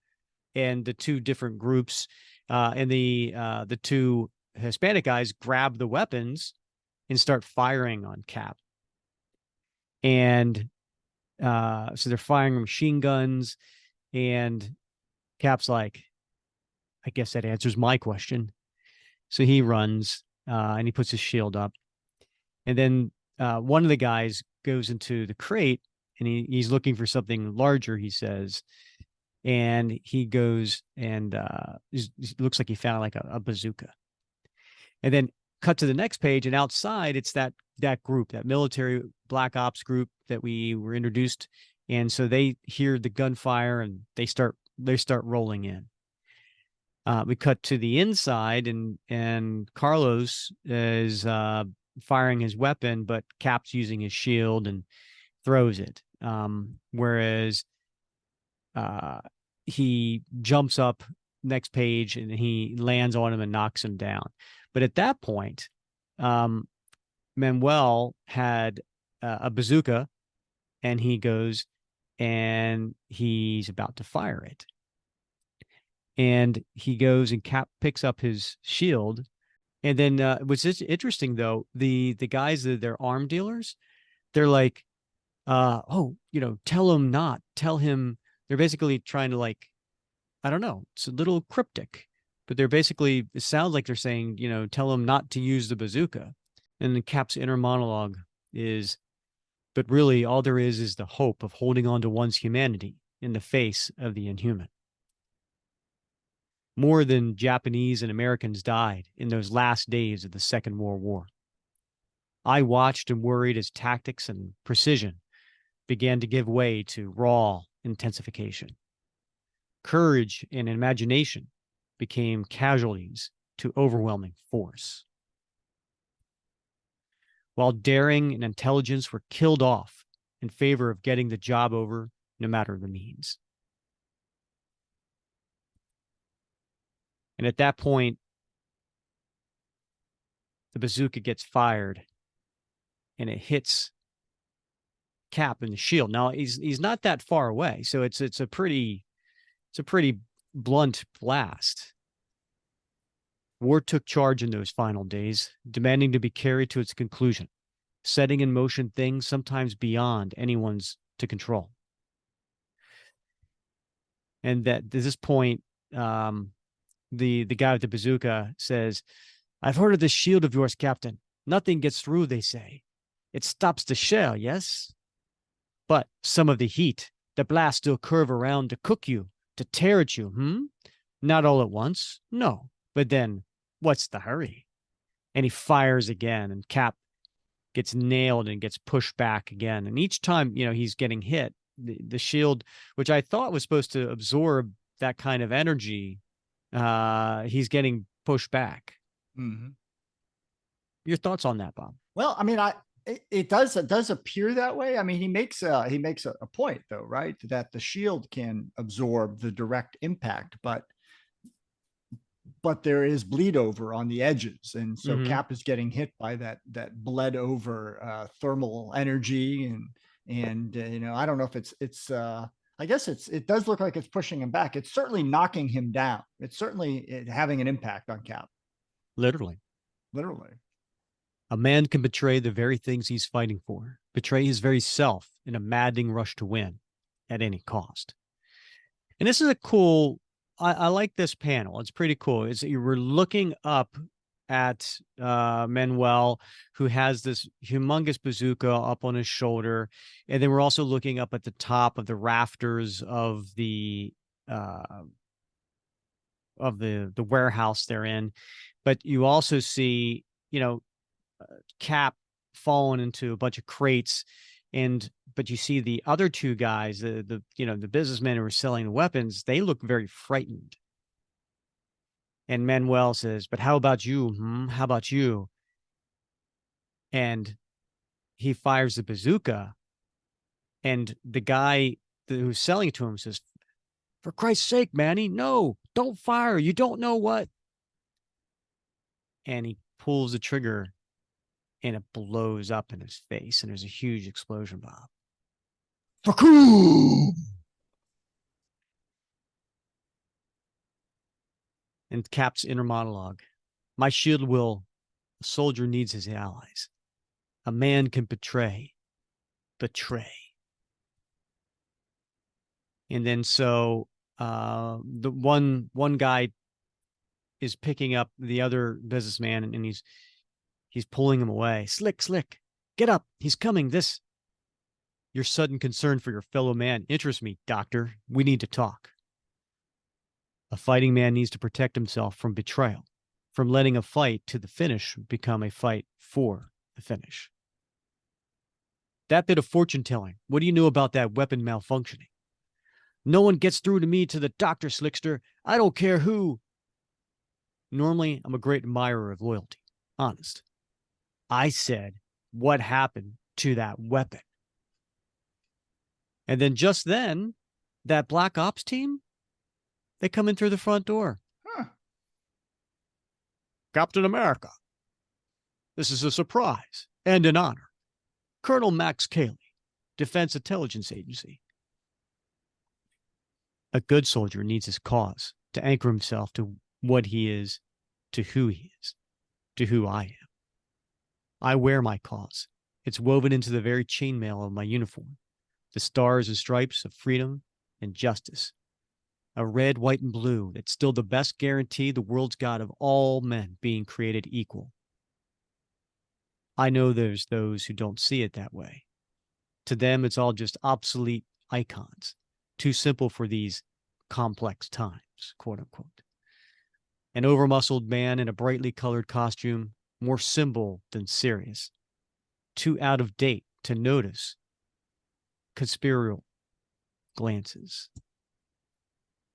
and the two different groups, and the two Hispanic guys grab the weapons and start firing on Cap. And so they're firing machine guns, and Cap's like, I guess that answers my question. So he runs, and he puts his shield up. And then one of the guys goes into the crate, and he's looking for something larger, he says. And he goes and it looks like he found like a bazooka. And then cut to the next page, and outside it's that group, that military black ops group that we were introduced. And so they hear the gunfire, and they start rolling in. We cut to the inside, and Carlos is firing his weapon, but Cap's using his shield and throws it. Whereas he jumps up next page, and he lands on him and knocks him down. But at that point, Manuel had a bazooka, and he goes and he's about to fire it. And he goes, and Cap picks up his shield. And then what's interesting, though, the guys that they're arm dealers, they're like, tell him. They're basically trying to, like, I don't know, it's a little cryptic, but it sounds like they're saying, tell him not to use the bazooka. And the Cap's inner monologue is, but really all there is the hope of holding on to one's humanity in the face of the inhuman. More than Japanese and Americans died in those last days of the Second World War. I watched and worried as tactics and precision began to give way to raw intensification. Courage and imagination became casualties to overwhelming force. While daring and intelligence were killed off in favor of getting the job over, no matter the means. And at that point, the bazooka gets fired, and it hits Cap in the shield. Now he's not that far away, so it's a pretty blunt blast. War took charge in those final days, demanding to be carried to its conclusion, setting in motion things sometimes beyond anyone's to control. And that at this point, the guy with the bazooka says, I've heard of this shield of yours, Captain. Nothing gets through, they say. It stops the shell, yes? But some of the heat, the blast still curve around to cook you, to tear at you, Not all at once, no. But then, what's the hurry? And he fires again, and Cap gets nailed and gets pushed back again. And each time, he's getting hit, the shield, which I thought was supposed to absorb that kind of energy, he's getting pushed back. Mm-hmm. Your thoughts on that, Bob? Well, I mean, it does appear that way. I mean, he makes a point though, right? That the shield can absorb the direct impact, but there is bleed over on the edges, and so Cap is getting hit by that bled over thermal energy, and I don't know if it's I guess it does look like it's pushing him back. It's certainly knocking him down. It's certainly having an impact on Cap. Literally. A man can betray the very things he's fighting for, betray his very self in a maddening rush to win at any cost. And this is a cool, I like this panel. It's pretty cool. You were looking up at Manuel, who has this humongous bazooka up on his shoulder. And then we're also looking up at the top of the rafters of the warehouse they're in. But you also see, Cap falling into a bunch of crates, but you see the other two guys, the businessmen who are selling the weapons, they look very frightened. And Manuel says, "But how about you? How about you?" And he fires the bazooka, and the guy who's selling it to him says, "For Christ's sake, Manny, no, don't fire. You don't know what." And he pulls the trigger, and it blows up in his face, and there's a huge explosion, Bob. And Cap's inner monologue. My shield will, a soldier needs his allies. A man can betray. And then so the one guy is picking up the other businessman, and he's pulling him away. Slick, get up. He's coming. Your sudden concern for your fellow man interests me, Doctor. We need to talk. A fighting man needs to protect himself from betrayal, from letting a fight to the finish become a fight for the finish. That bit of fortune telling, what do you know about that weapon malfunctioning? No one gets through to me, to the doctor, Slickster. I don't care who. Normally, I'm a great admirer of loyalty. Honest. I said, what happened to that weapon? And then just then, that Black Ops team, they come in through the front door. Captain America. This is a surprise and an honor. Colonel Max Cayley, Defense Intelligence Agency. A good soldier needs his cause to anchor himself to what he is, to who he is, to who I am. I wear my cause. It's woven into the very chainmail of my uniform, the stars and stripes of freedom and justice. A red, white, and blue that's still the best guarantee the world's got of all men being created equal. I know there's those who don't see it that way. To them, it's all just obsolete icons, too simple for these complex times, quote unquote. An over-muscled man in a brightly colored costume, more symbol than serious, too out of date to notice conspiratorial glances.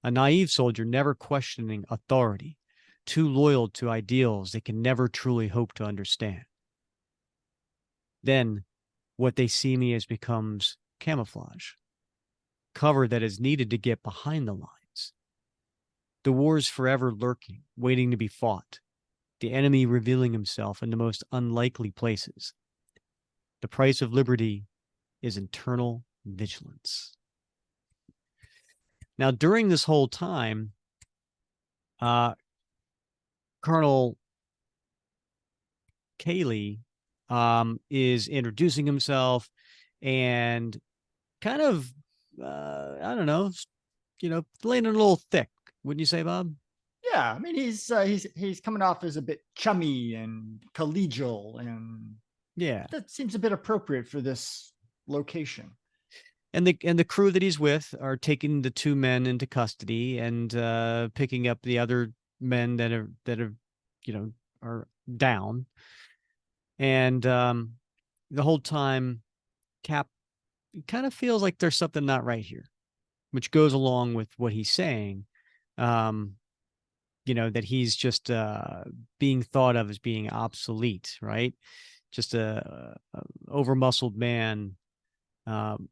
A naive soldier never questioning authority, too loyal to ideals they can never truly hope to understand. Then what they see me as becomes camouflage, cover that is needed to get behind the lines. The war is forever lurking, waiting to be fought, the enemy revealing himself in the most unlikely places. The price of liberty is internal vigilance. Now, during this whole time, Colonel Cayley is introducing himself and kind of, I don't know, laying it a little thick. Wouldn't you say, Bob? Yeah, I mean he's coming off as a bit chummy and collegial, and Yeah. that seems a bit appropriate for this location. And the crew that he's with are taking the two men into custody and picking up the other men that are are down. And the whole time, Cap kind of feels like there's something not right here, which goes along with what he's saying. Um, that he's just being thought of as being obsolete, right? Just a over muscled man, um,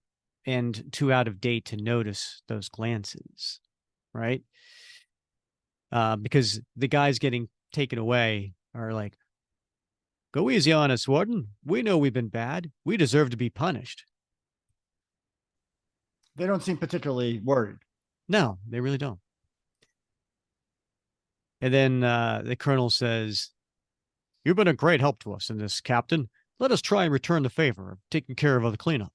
and too out of date to notice those glances, right? Because the guys getting taken away are like, go easy on us, Warden. We know we've been bad. We deserve to be punished. They don't seem particularly worried. No, they really don't. And then the colonel says, you've been a great help to us in this, Captain. Let us try and return the favor of taking care of the cleanup.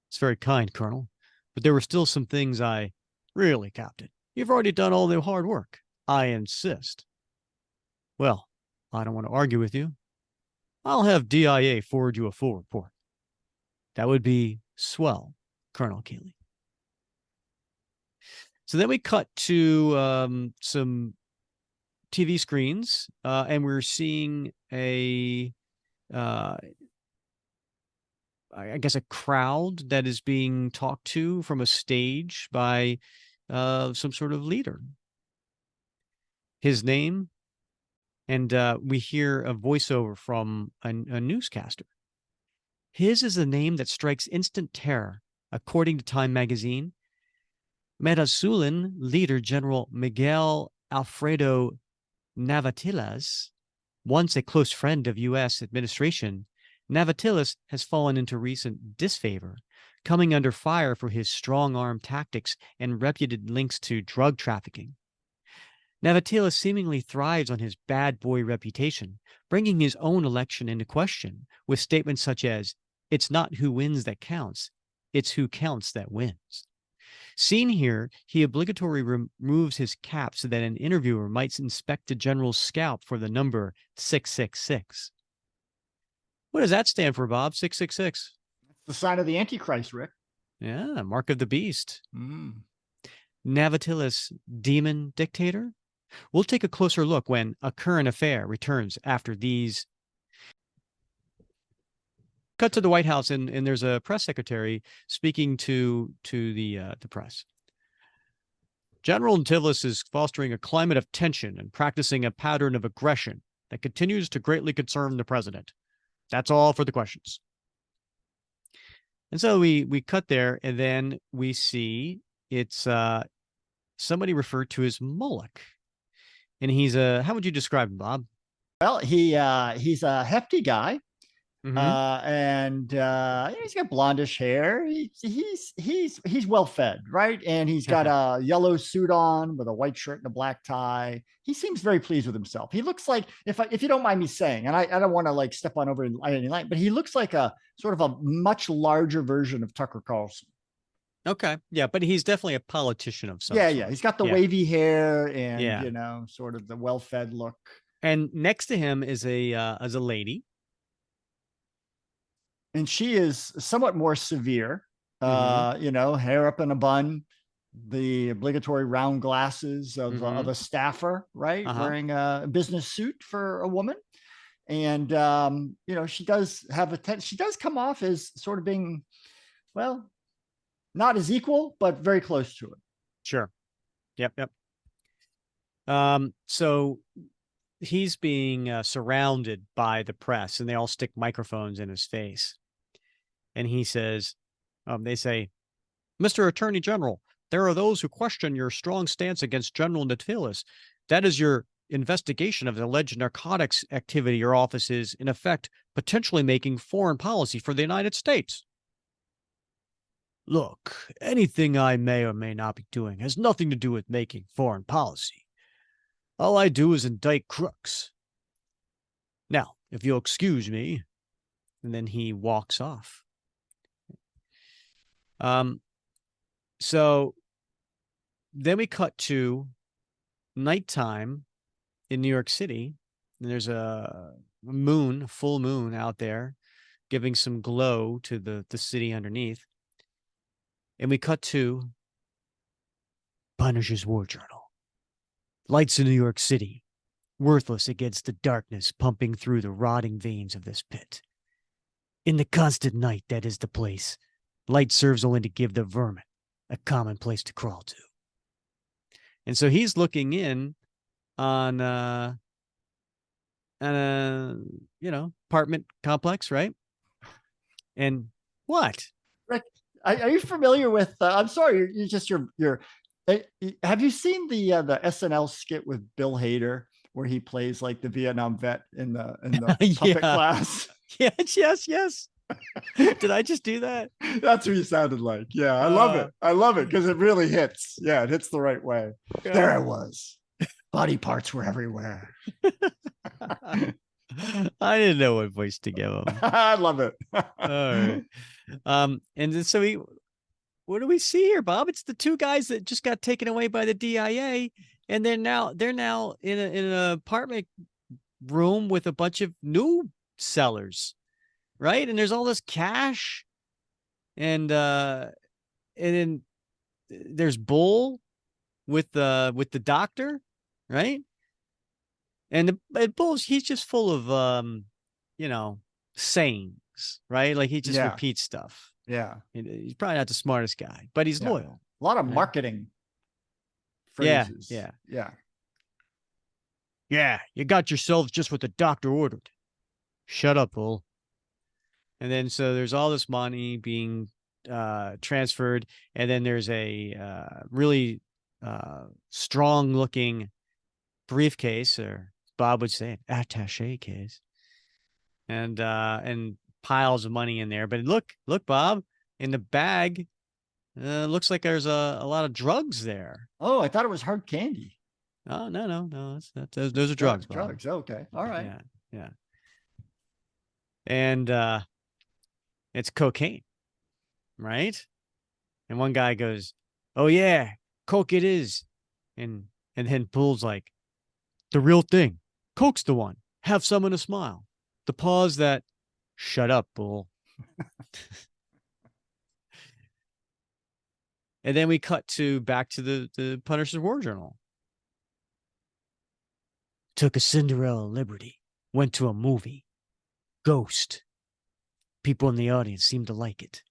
It's very kind, Colonel, but there were still some things really, Captain, you've already done all the hard work. I insist. Well, I don't want to argue with you. I'll have DIA forward you a full report. That would be swell, Colonel Keeley. So then we cut to some TV screens, and we're seeing I guess a crowd that is being talked to from a stage by some sort of leader. His name, and we hear a voiceover from a newscaster. His is a name that strikes instant terror, according to Time magazine. Medellin leader General Miguel Alfredo Navatilas, once a close friend of U.S. administration, Navatilas has fallen into recent disfavor, coming under fire for his strong-arm tactics and reputed links to drug trafficking. Navatilas seemingly thrives on his bad boy reputation, bringing his own election into question with statements such as, "It's not who wins that counts, it's who counts that wins." Seen here, he obligatorily removes his cap so that an interviewer might inspect the general's scalp for the number 666. What does that stand for, Bob? 666. That's the sign of the Antichrist, Rick. Yeah, mark of the beast. Mm. Navatilas, demon dictator? We'll take a closer look when A Current Affair returns after these. Cut to the White House, and there's a press secretary speaking to the press. General Antilis is fostering a climate of tension and practicing a pattern of aggression that continues to greatly concern the president. That's all for the questions. And so we cut there, and then we see it's somebody referred to as Moloch. And he's how would you describe him, Bob? Well, he's a hefty guy. Mm-hmm. And he's got blondish hair. He's well fed, right? And he's got a yellow suit on with a white shirt and a black tie. He seems very pleased with himself. He looks like, if you don't mind me saying, and I don't want to like step on over any line, but he looks like a sort of a much larger version of Tucker Carlson. Okay, yeah, but he's definitely a politician of some sort. Yeah, he's got the wavy hair and sort of the well fed look. And next to him is a lady. And she is somewhat more severe, hair up in a bun, the obligatory round glasses of a staffer, right? Wearing a business suit for a woman. And, she does have she does come off as sort of being, well, not as equal, but very close to it. Sure. Yep. So he's being surrounded by the press, and they all stick microphones in his face. And he says, they say, "Mr. Attorney General, there are those who question your strong stance against General Natilis. That is your investigation of the alleged narcotics activity your office is, in effect, potentially making foreign policy for the United States." Look, anything I may or may not be doing has nothing to do with making foreign policy. All I do is indict crooks. Now, if you'll excuse me, and then he walks off. So then we cut to nighttime in New York City, and there's a moon, a full moon out there, giving some glow to the city underneath. And we cut to Punisher's War Journal. Lights in New York City, worthless against the darkness pumping through the rotting veins of this pit. In the constant night that is the place, light serves only to give the vermin a common place to crawl to. And so he's looking in on apartment complex, right? And what? Rick, are you familiar with? I'm sorry, you just your. Have you seen the SNL skit with Bill Hader where he plays like the Vietnam vet in the puppet class? Yes. Did I just do that? That's what you sounded like. Yeah, I love it. I love it because it really hits. Yeah, it hits the right way. Yeah. There I was. Body parts were everywhere. I didn't know what voice to give him. I love it. All right. And so what do we see here, Bob? It's the two guys that just got taken away by the DIA, and they're now in an apartment room with a bunch of new sellers, right? And there's all this cash, and then there's Bull with the doctor, right? And Bull's he's just full of sayings, right? Like he just repeats stuff. Yeah. He's probably not the smartest guy, but he's loyal. A lot of marketing phrases. Yeah, you got yourselves just what the doctor ordered. Shut up, Bull. And then so there's all this money being transferred, and then there's a really strong looking briefcase, or Bob would say an attaché case, and piles of money in there. But look, Bob, in the bag, looks like there's a lot of drugs there. Oh, I thought it was hard candy. Oh, no. Those are drugs, Bob. Drugs. Okay. All right. Yeah. And it's cocaine, right? And one guy goes, "Oh yeah, coke it is." And then Bull's like, "The real thing. Coke's the one. Have some and a smile." The pause that, "Shut up, Bull." And then we cut back to the Punisher's War Journal. Took a Cinderella liberty. Went to a movie. Ghost. People in the audience seemed to like it.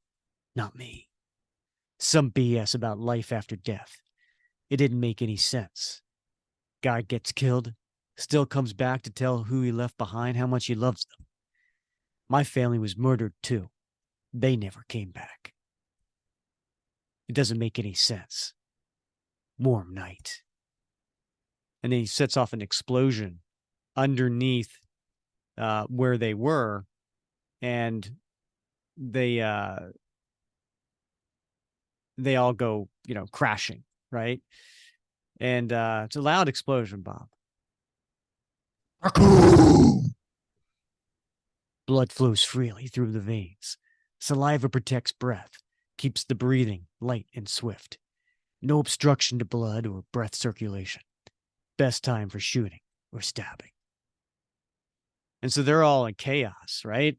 Not me. Some BS about life after death. It didn't make any sense. Guy gets killed, still comes back to tell who he left behind how much he loves them. My family was murdered too. They never came back. It doesn't make any sense. Warm night. And then he sets off an explosion underneath where they were, and they all go, crashing, right? And it's a loud explosion, Bob. Blood flows freely through the veins. Saliva protects breath, keeps the breathing light and swift. No obstruction to blood or breath circulation. Best time for shooting or stabbing. And so they're all in chaos, right?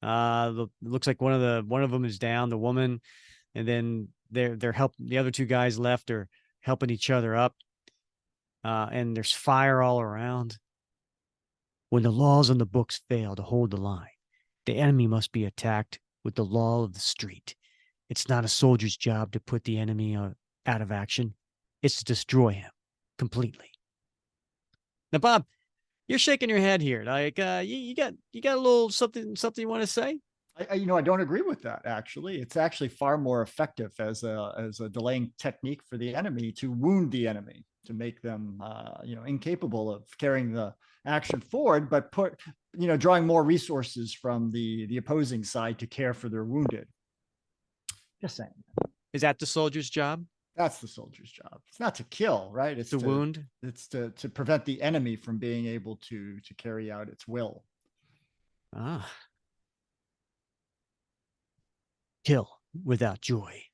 Looks like one of them is down, the woman, and then they're helping the other two guys left are helping each other up. And there's fire all around. When the laws on the books fail to hold the line, the enemy must be attacked with the law of the street. It's not a soldier's job to put the enemy out of action. It's to destroy him completely. Now, Bob, you're shaking your head here. Like, you got a little something you want to say? I don't agree with that. Actually, it's actually far more effective as a delaying technique for the enemy to wound the enemy, to make them, incapable of carrying the action forward, but drawing more resources from the opposing side to care for their wounded. Just saying. Is that the soldier's job? That's the soldier's job. It's not to kill, right? It's to wound. It's to prevent the enemy from being able to carry out its will. Ah. Kill without joy.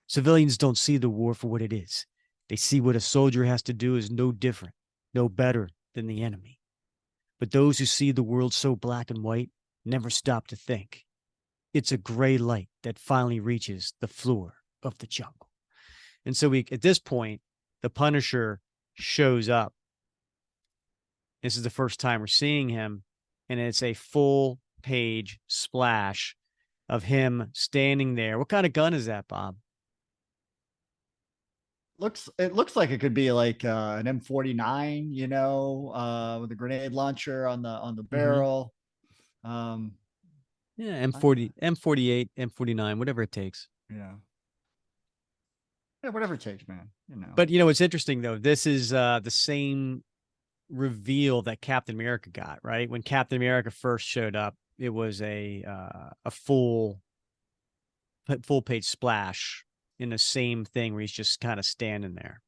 Civilians don't see the war for what it is. They see what a soldier has to do is no different, no better than the enemy. But those who see the world so black and white never stop to think. It's a gray light that finally reaches the floor of the jungle. And so at this point, the Punisher shows up. This is the first time we're seeing him, and it's a full page splash of him standing there. What kind of gun is that, Bob? It looks like it could be like an M49, with a grenade launcher on the barrel. Yeah, M40, M48, M49, whatever it takes. Yeah. Yeah, whatever it takes, man. But what's interesting though, this is the same reveal that Captain America got, right? When Captain America first showed up, it was a full page splash in the same thing where he's just kind of standing there.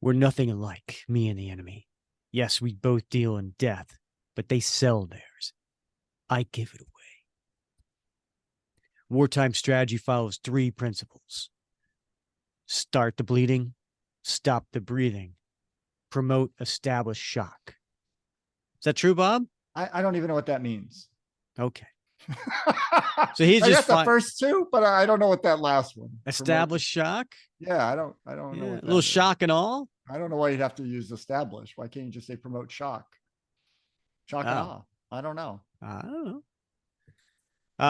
We're nothing alike, me and the enemy. Yes, we both deal in death, but they sell theirs. I give it away. Wartime strategy follows 3 principles. Start the bleeding, stop the breathing, promote established shock. Is that true, Bob? I don't even know what that means. Okay. So he's just the first 2, but I don't know what that last one. Established shock? Yeah, I don't know. What a little shock and all. I don't know why you'd have to use establish. Why can't you just say promote shock? Shock and awe. I don't know.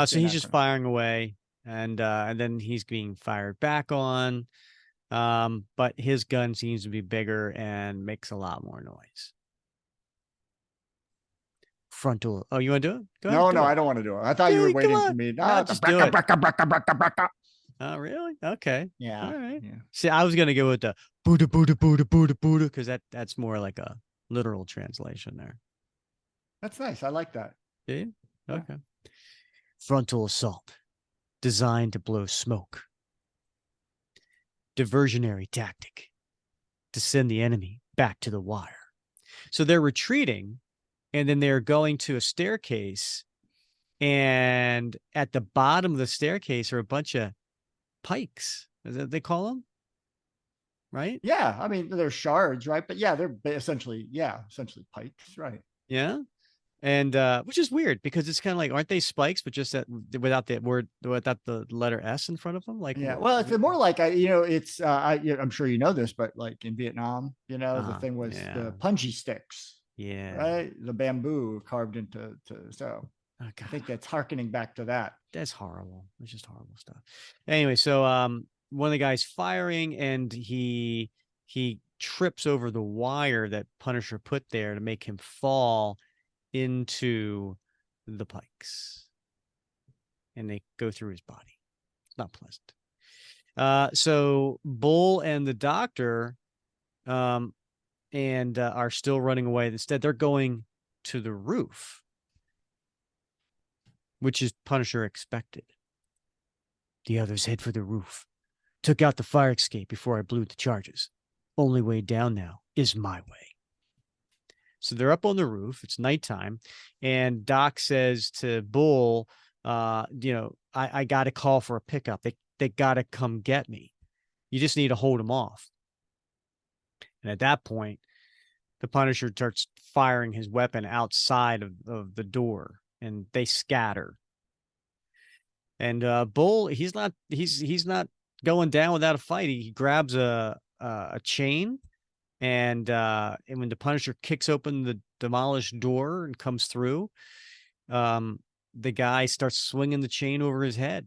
So he's just firing away, and then he's being fired back on. But his gun seems to be bigger and makes a lot more noise. Frontal. Oh, you want to do it? Go ahead. No, I don't want to do it. I thought you were waiting for me. No, just do it. Oh, really? Okay. Yeah. All right. Yeah. See, I was gonna go with the Buddha, Buddha, Buddha, Buddha, Buddha, because that's more like a literal translation there. That's nice. I like that. Yeah. Okay. Frontal assault, designed to blow smoke. Diversionary tactic, to send the enemy back to the wire. So they're retreating, and then they're going to a staircase, and at the bottom of the staircase are a bunch of pikes. Is that what they call them? Right? Yeah. I mean, they're shards, right? But yeah, they're essentially pikes, right? Yeah. And which is weird because it's kind of like, aren't they spikes, but just without the letter S in front of them? Like, yeah, well, it's more like it's I'm sure you know this, but like in Vietnam, the thing was the punji sticks. Yeah. Right. The bamboo carved into so. Oh, I think that's harkening back to that. That's horrible. It's just horrible stuff. Anyway, so one of the guys firing, and he trips over the wire that Punisher put there to make him fall into the pikes, and they go through his body. It's not pleasant. So Bull and the doctor are still running away. Instead, they're going to the roof, which is Punisher expected. The others head for the roof. Took out the fire escape before I blew the charges. Only way down now is my way. So they're up on the roof. It's nighttime. And Doc says to Bull, I got to call for a pickup. They got to come get me. You just need to hold them off. And at that point, the Punisher starts firing his weapon outside of the door, and they scatter. And Bull, he's not going down without a fight. He grabs a chain, and when the Punisher kicks open the demolished door and comes through, the guy starts swinging the chain over his head.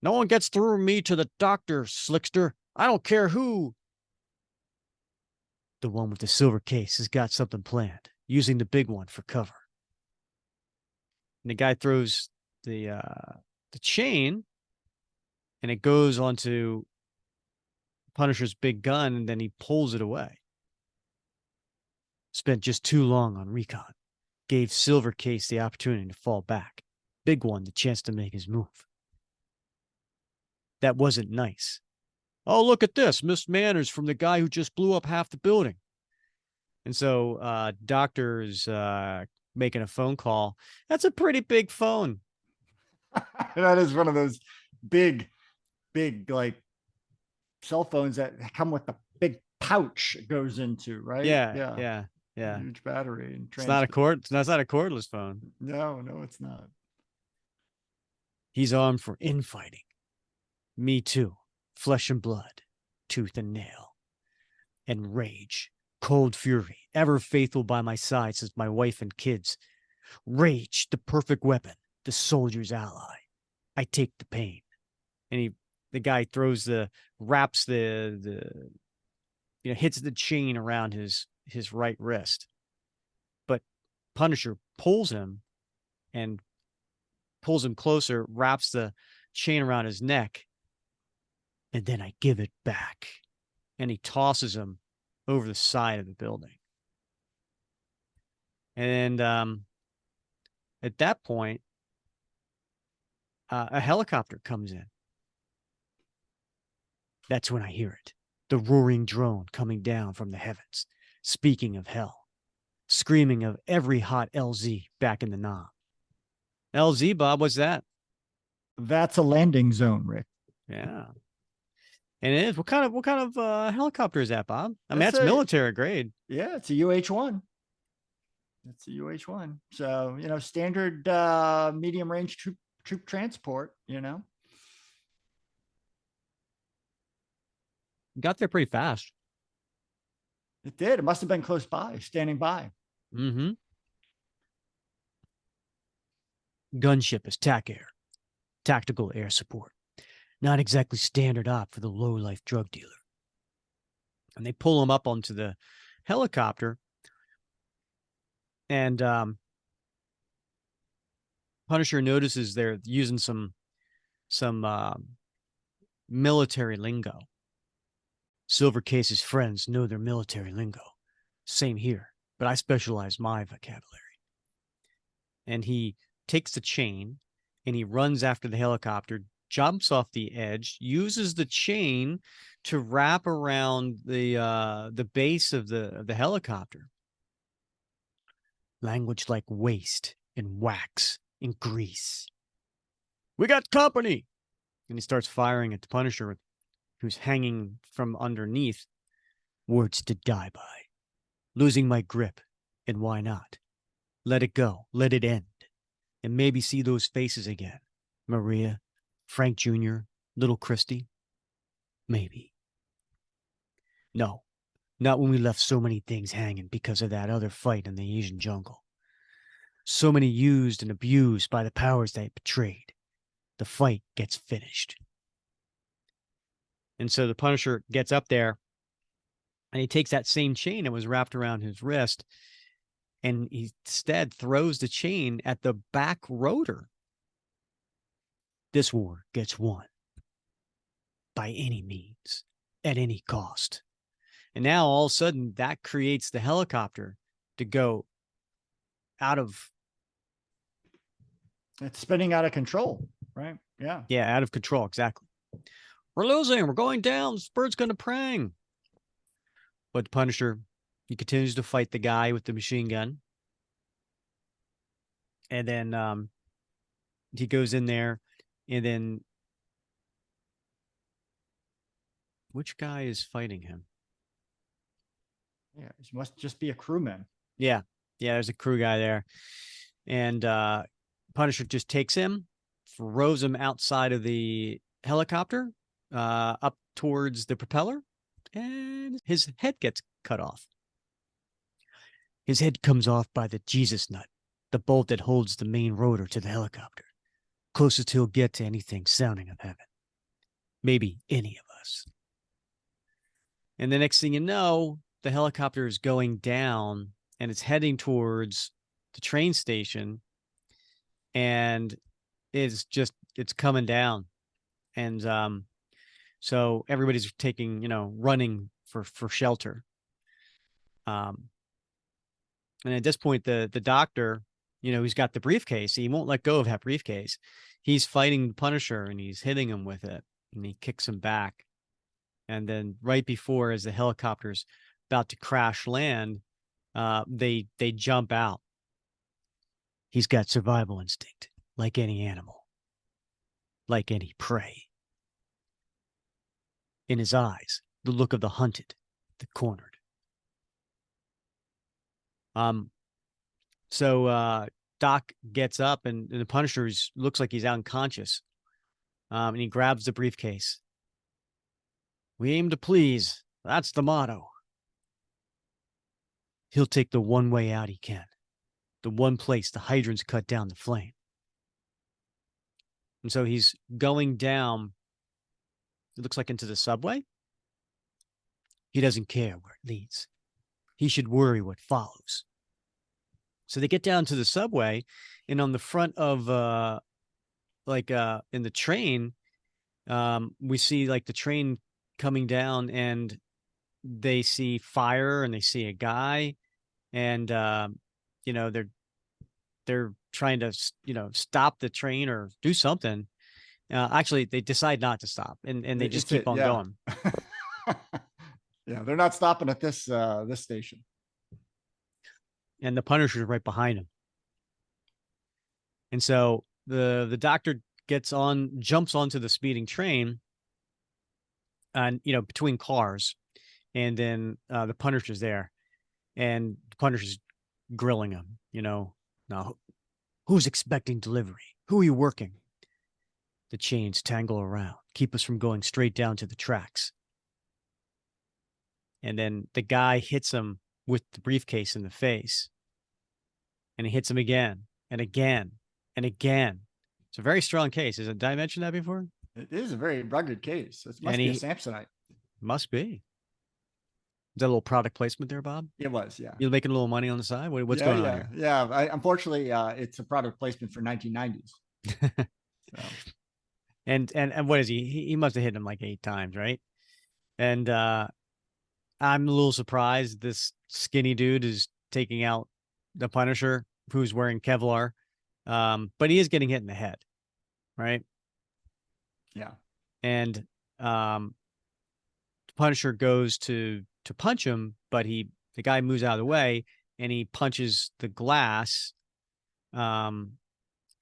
No one gets through me to the doctor, Slickster. I don't care who. The one with the silver case has got something planned, using the big one for cover. And the guy throws the chain, and it goes onto Punisher's big gun, and then he pulls it away. Spent just too long on recon. Gave Silver Case the opportunity to fall back. Big one the chance to make his move. That wasn't nice. Oh, look at this. Missed manners from the guy who just blew up half the building. And so Doctor's making a phone call. That's a pretty big phone. That is one of those big, like cell phones that come with the big pouch it goes into, right? Yeah. Huge battery and It's not a cordless phone. No, it's not. He's armed for infighting. Me too. Flesh and blood, tooth and nail. And rage, cold fury, ever faithful by my side since my wife and kids. Rage, the perfect weapon, the soldier's ally. I take the pain. And the guy wraps hits the chain around his right wrist. But Punisher pulls him closer, wraps the chain around his neck, and then I give it back. And he tosses him over the side of the building. And at that point, a helicopter comes in. That's when I hear it. The roaring drone coming down from the heavens, speaking of hell, screaming of every hot LZ back in the knob. LZ, Bob, what's that? That's a landing zone, Rick. Yeah. And it is. What kind of helicopter is that, Bob? I mean, that's military grade. Yeah, it's a UH-1. It's a UH-1. So, standard medium range troop transport, Got there pretty fast. It did. It must have been close by, standing by. Mm-hmm. Gunship is TAC Air, tactical air support. Not exactly standard op for the low-life drug dealer. And they pull him up onto the helicopter, and Punisher notices they're using some military lingo. Silvercase's friends know their military lingo. Same here, but I specialize my vocabulary. And he takes the chain and he runs after the helicopter, jumps off the edge, uses the chain to wrap around the base of the helicopter. Language like waste and wax and grease. We got company! And he starts firing at the Punisher, who's hanging from underneath. Words to die by. Losing my grip, and why not? Let it go, let it end, and maybe see those faces again. Maria, Frank Jr., little Christy. Maybe. No, not when we left so many things hanging because of that other fight in the Asian jungle. So many used and abused by the powers they betrayed. The fight gets finished. And so the Punisher gets up there and he takes that same chain that was wrapped around his wrist and he instead throws the chain at the back rotor. This war gets won by any means, at any cost. And now all of a sudden that creates the helicopter to go out of... It's spinning out of control, right? Yeah. Yeah, out of control, exactly. We're losing. We're going down. This bird's going to prang. But the Punisher, he continues to fight the guy with the machine gun. And then he goes in there. And then which guy is fighting him? Yeah, it must just be a crewman. Yeah. Yeah, there's a crew guy there. And Punisher just takes him, throws him outside of the helicopter, up towards the propeller, and his head gets cut off. His head comes off by the Jesus nut, the bolt that holds the main rotor to the helicopter. Closest he'll get to anything sounding of heaven. Maybe any of us. And the next thing you know, the helicopter is going down and it's heading towards the train station, and it's coming down. And so everybody's running for shelter. And at this point, the doctor, he's got the briefcase. He won't let go of that briefcase. He's fighting the Punisher and he's hitting him with it, and he kicks him back. And then right before, as the helicopter's about to crash land, they jump out. He's got survival instinct like any animal. like any prey. In his eyes, the look of the hunted, the cornered. So Doc gets up and the Punisher looks like he's unconscious. And he grabs the briefcase. We aim to please. That's the motto. He'll take the one way out he can. The one place the hydrants cut down the flame. And so he's going down, it looks like into the subway. He doesn't care where it leads. He should worry what follows. So they get down to the subway, and on the front of in the train, we see like the train coming down, and they see fire and they see a guy, and they're trying to stop the train or do something. Actually, they decide not to stop, and they just keep on going. Yeah, they're not stopping at this station. And the Punisher's right behind him. And so the doctor jumps onto the speeding train, and between cars, and then the Punisher's there, and the Punisher's grilling him. Now who's expecting delivery? Who are you working? The chains tangle around, keep us from going straight down to the tracks. And then the guy hits him with the briefcase in the face, and he hits him again and again and again. It's a very strong case. Did I mention that before? It is a very rugged case. It must be a Samsonite. Must be. Is that a little product placement there, Bob? It was, yeah. You're making a little money on the side? What's going on here? Yeah, unfortunately, it's a product placement for 1990s. So. And what is he? He must have hit him like 8 times, right? And I'm a little surprised this skinny dude is taking out the Punisher, who's wearing Kevlar. But he is getting hit in the head, right? Yeah. And the Punisher goes to punch him, but the guy moves out of the way, and he punches the glass, and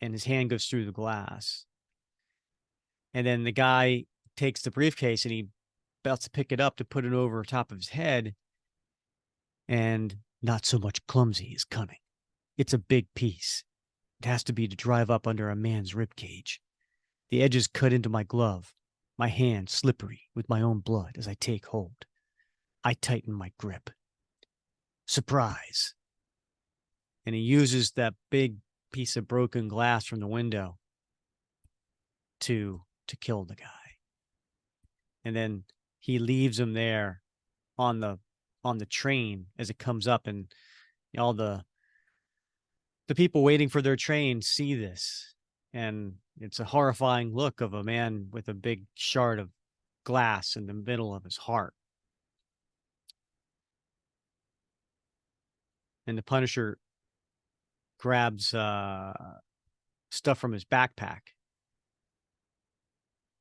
his hand goes through the glass. And then the guy takes the briefcase and he about to pick it up to put it over top of his head. And not so much clumsy as cunning. It's a big piece. It has to be to drive up under a man's rib cage. The edges cut into my glove, my hand slippery with my own blood as I take hold. I tighten my grip. Surprise. And he uses that big piece of broken glass from the window to kill the guy. And then he leaves him there on the train as it comes up, and all the people waiting for their train see this, and it's a horrifying look of a man with a big shard of glass in the middle of his heart. And the Punisher grabs stuff from his backpack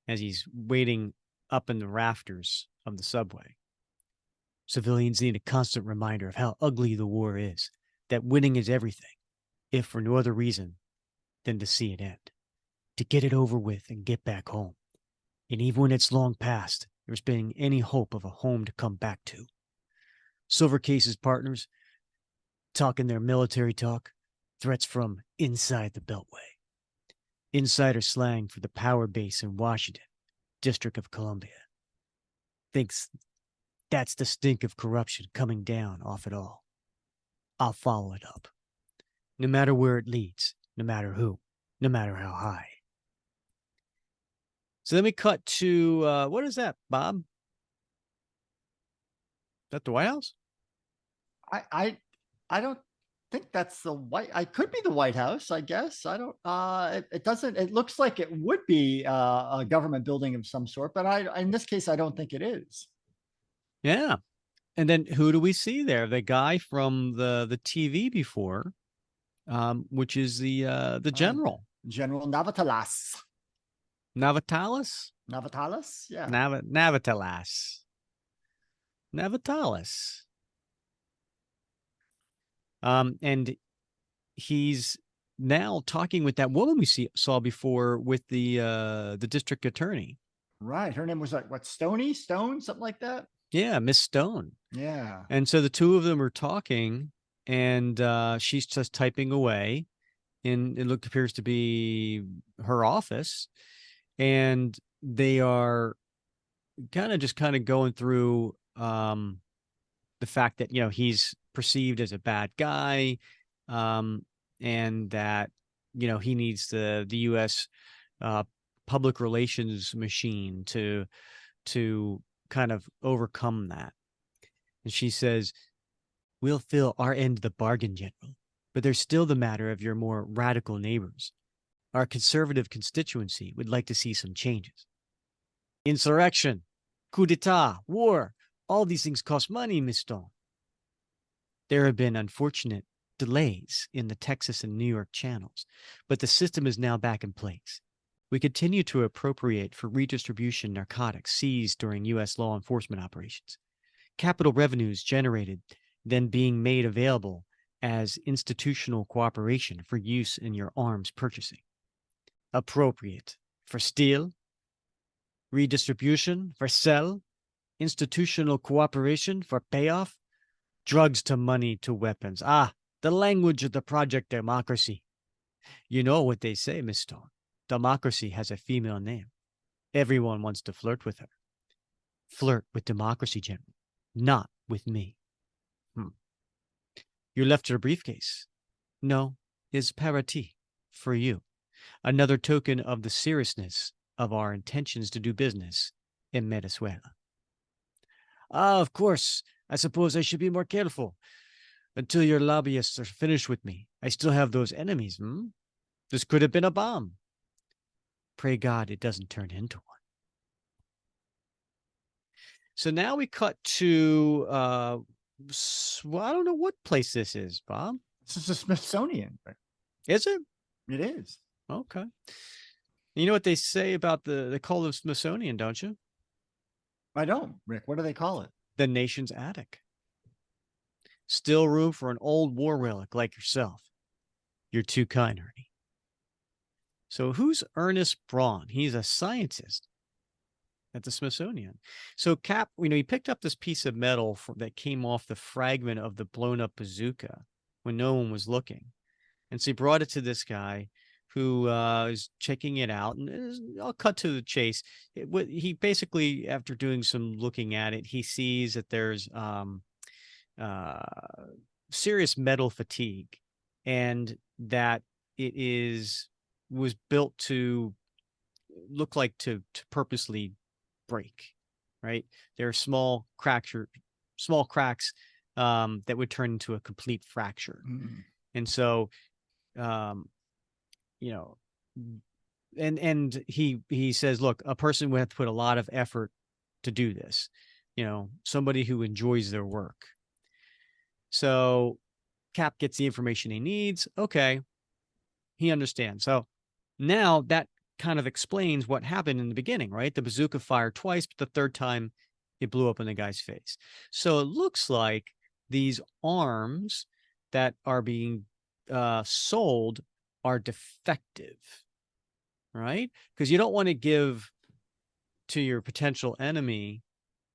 as he's waiting up in the rafters of the subway. Civilians need a constant reminder of how ugly the war is, that winning is everything, if for no other reason than to see it end, to get it over with and get back home. And even when it's long past, there's been any hope of a home to come back to. Silver Case's partners talking their military talk, threats from inside the Beltway. Insider slang for the power base in Washington, District of Columbia. Thinks that's the stink of corruption coming down off it all. I'll follow it up. No matter where it leads, no matter who, no matter how high. So then we cut to, what is that, Bob? Is that the White House? I don't think that's the White. I could be the White House, I guess. I don't. It doesn't. It looks like it would be a government building of some sort, but in this case, I don't think it is. Yeah, and then who do we see there? The guy from the TV before, which is the general, General Navatalas. Navatalis. Navatalis, yeah. Navatalis. And he's now talking with that woman we saw before with the district attorney. Right. Her name was like, what, Stone, something like that? Yeah, Miss Stone. Yeah. And so the two of them are talking, and she's just typing away, and it appears to be her office, and they are kind of going through the fact that, he's perceived as a bad guy, and that, he needs the U.S. Public relations machine to kind of overcome that. And she says, "We'll fill our end of the bargain, General, but there's still the matter of your more radical neighbors. Our conservative constituency would like to see some changes. Insurrection, coup d'etat, war, all these things cost money, Miss Stone. There have been unfortunate delays in the Texas and New York channels, but the system is now back in place. We continue to appropriate for redistribution narcotics seized during U.S. law enforcement operations. Capital revenues generated then being made available as institutional cooperation for use in your arms purchasing. Appropriate for steal, redistribution for sell, institutional cooperation for payoff, drugs to money to weapons. Ah, the language of the Project Democracy. You know what they say, Miss Stone. Democracy has a female name. Everyone wants to flirt with her. Flirt with democracy, General, not with me." You left your briefcase. No, is parati for you. Another token of the seriousness of our intentions to do business in Venezuela. Ah, of course. I suppose I should be more careful. Until your lobbyists are finished with me, I still have those enemies. This could have been a bomb. Pray God it doesn't turn into one. So now we cut to, I don't know what place this is, Bob. This is the Smithsonian. Is it? It is. Okay. You know what they say about the call of Smithsonian, don't you? I don't, Rick. What do they call it? The nation's attic. Still room for an old war relic like yourself. You're too kind, Ernie. So who's Ernest Braun? He's a scientist at the Smithsonian. So Cap, he picked up this piece of metal that came off the fragment of the blown up bazooka when no one was looking. And so he brought it to this guy who is checking it out. And I'll cut to the chase. He basically, after doing some looking at it, he sees that there's serious metal fatigue, and that it was built to look like to purposely break, right? There are small cracks that would turn into a complete fracture. And so, and he says, look, a person would have to put a lot of effort to do this, somebody who enjoys their work. So Cap gets the information he needs. Okay. He understands. So now that kind of explains what happened in the beginning, right? The bazooka fired twice, but the third time it blew up in the guy's face. So it looks like these arms that are being sold are defective, right? Because you don't want to give to your potential enemy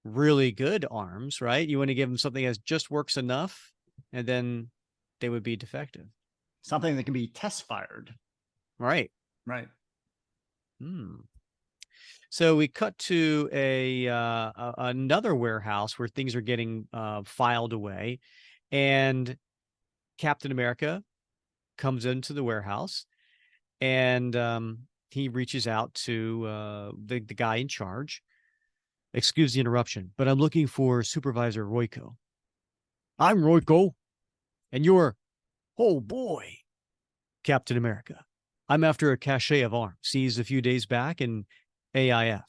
really good arms, right? You want to give them something that just works enough, and then they would be defective. Something that can be test fired. Right. Right. So we cut to another warehouse where things are getting filed away, and Captain America comes into the warehouse, and he reaches out to the guy in charge. Excuse the interruption, but I'm looking for Supervisor Royko. I'm Royko, and you're, oh boy, Captain America. I'm after a cache of arms seized a few days back in AIF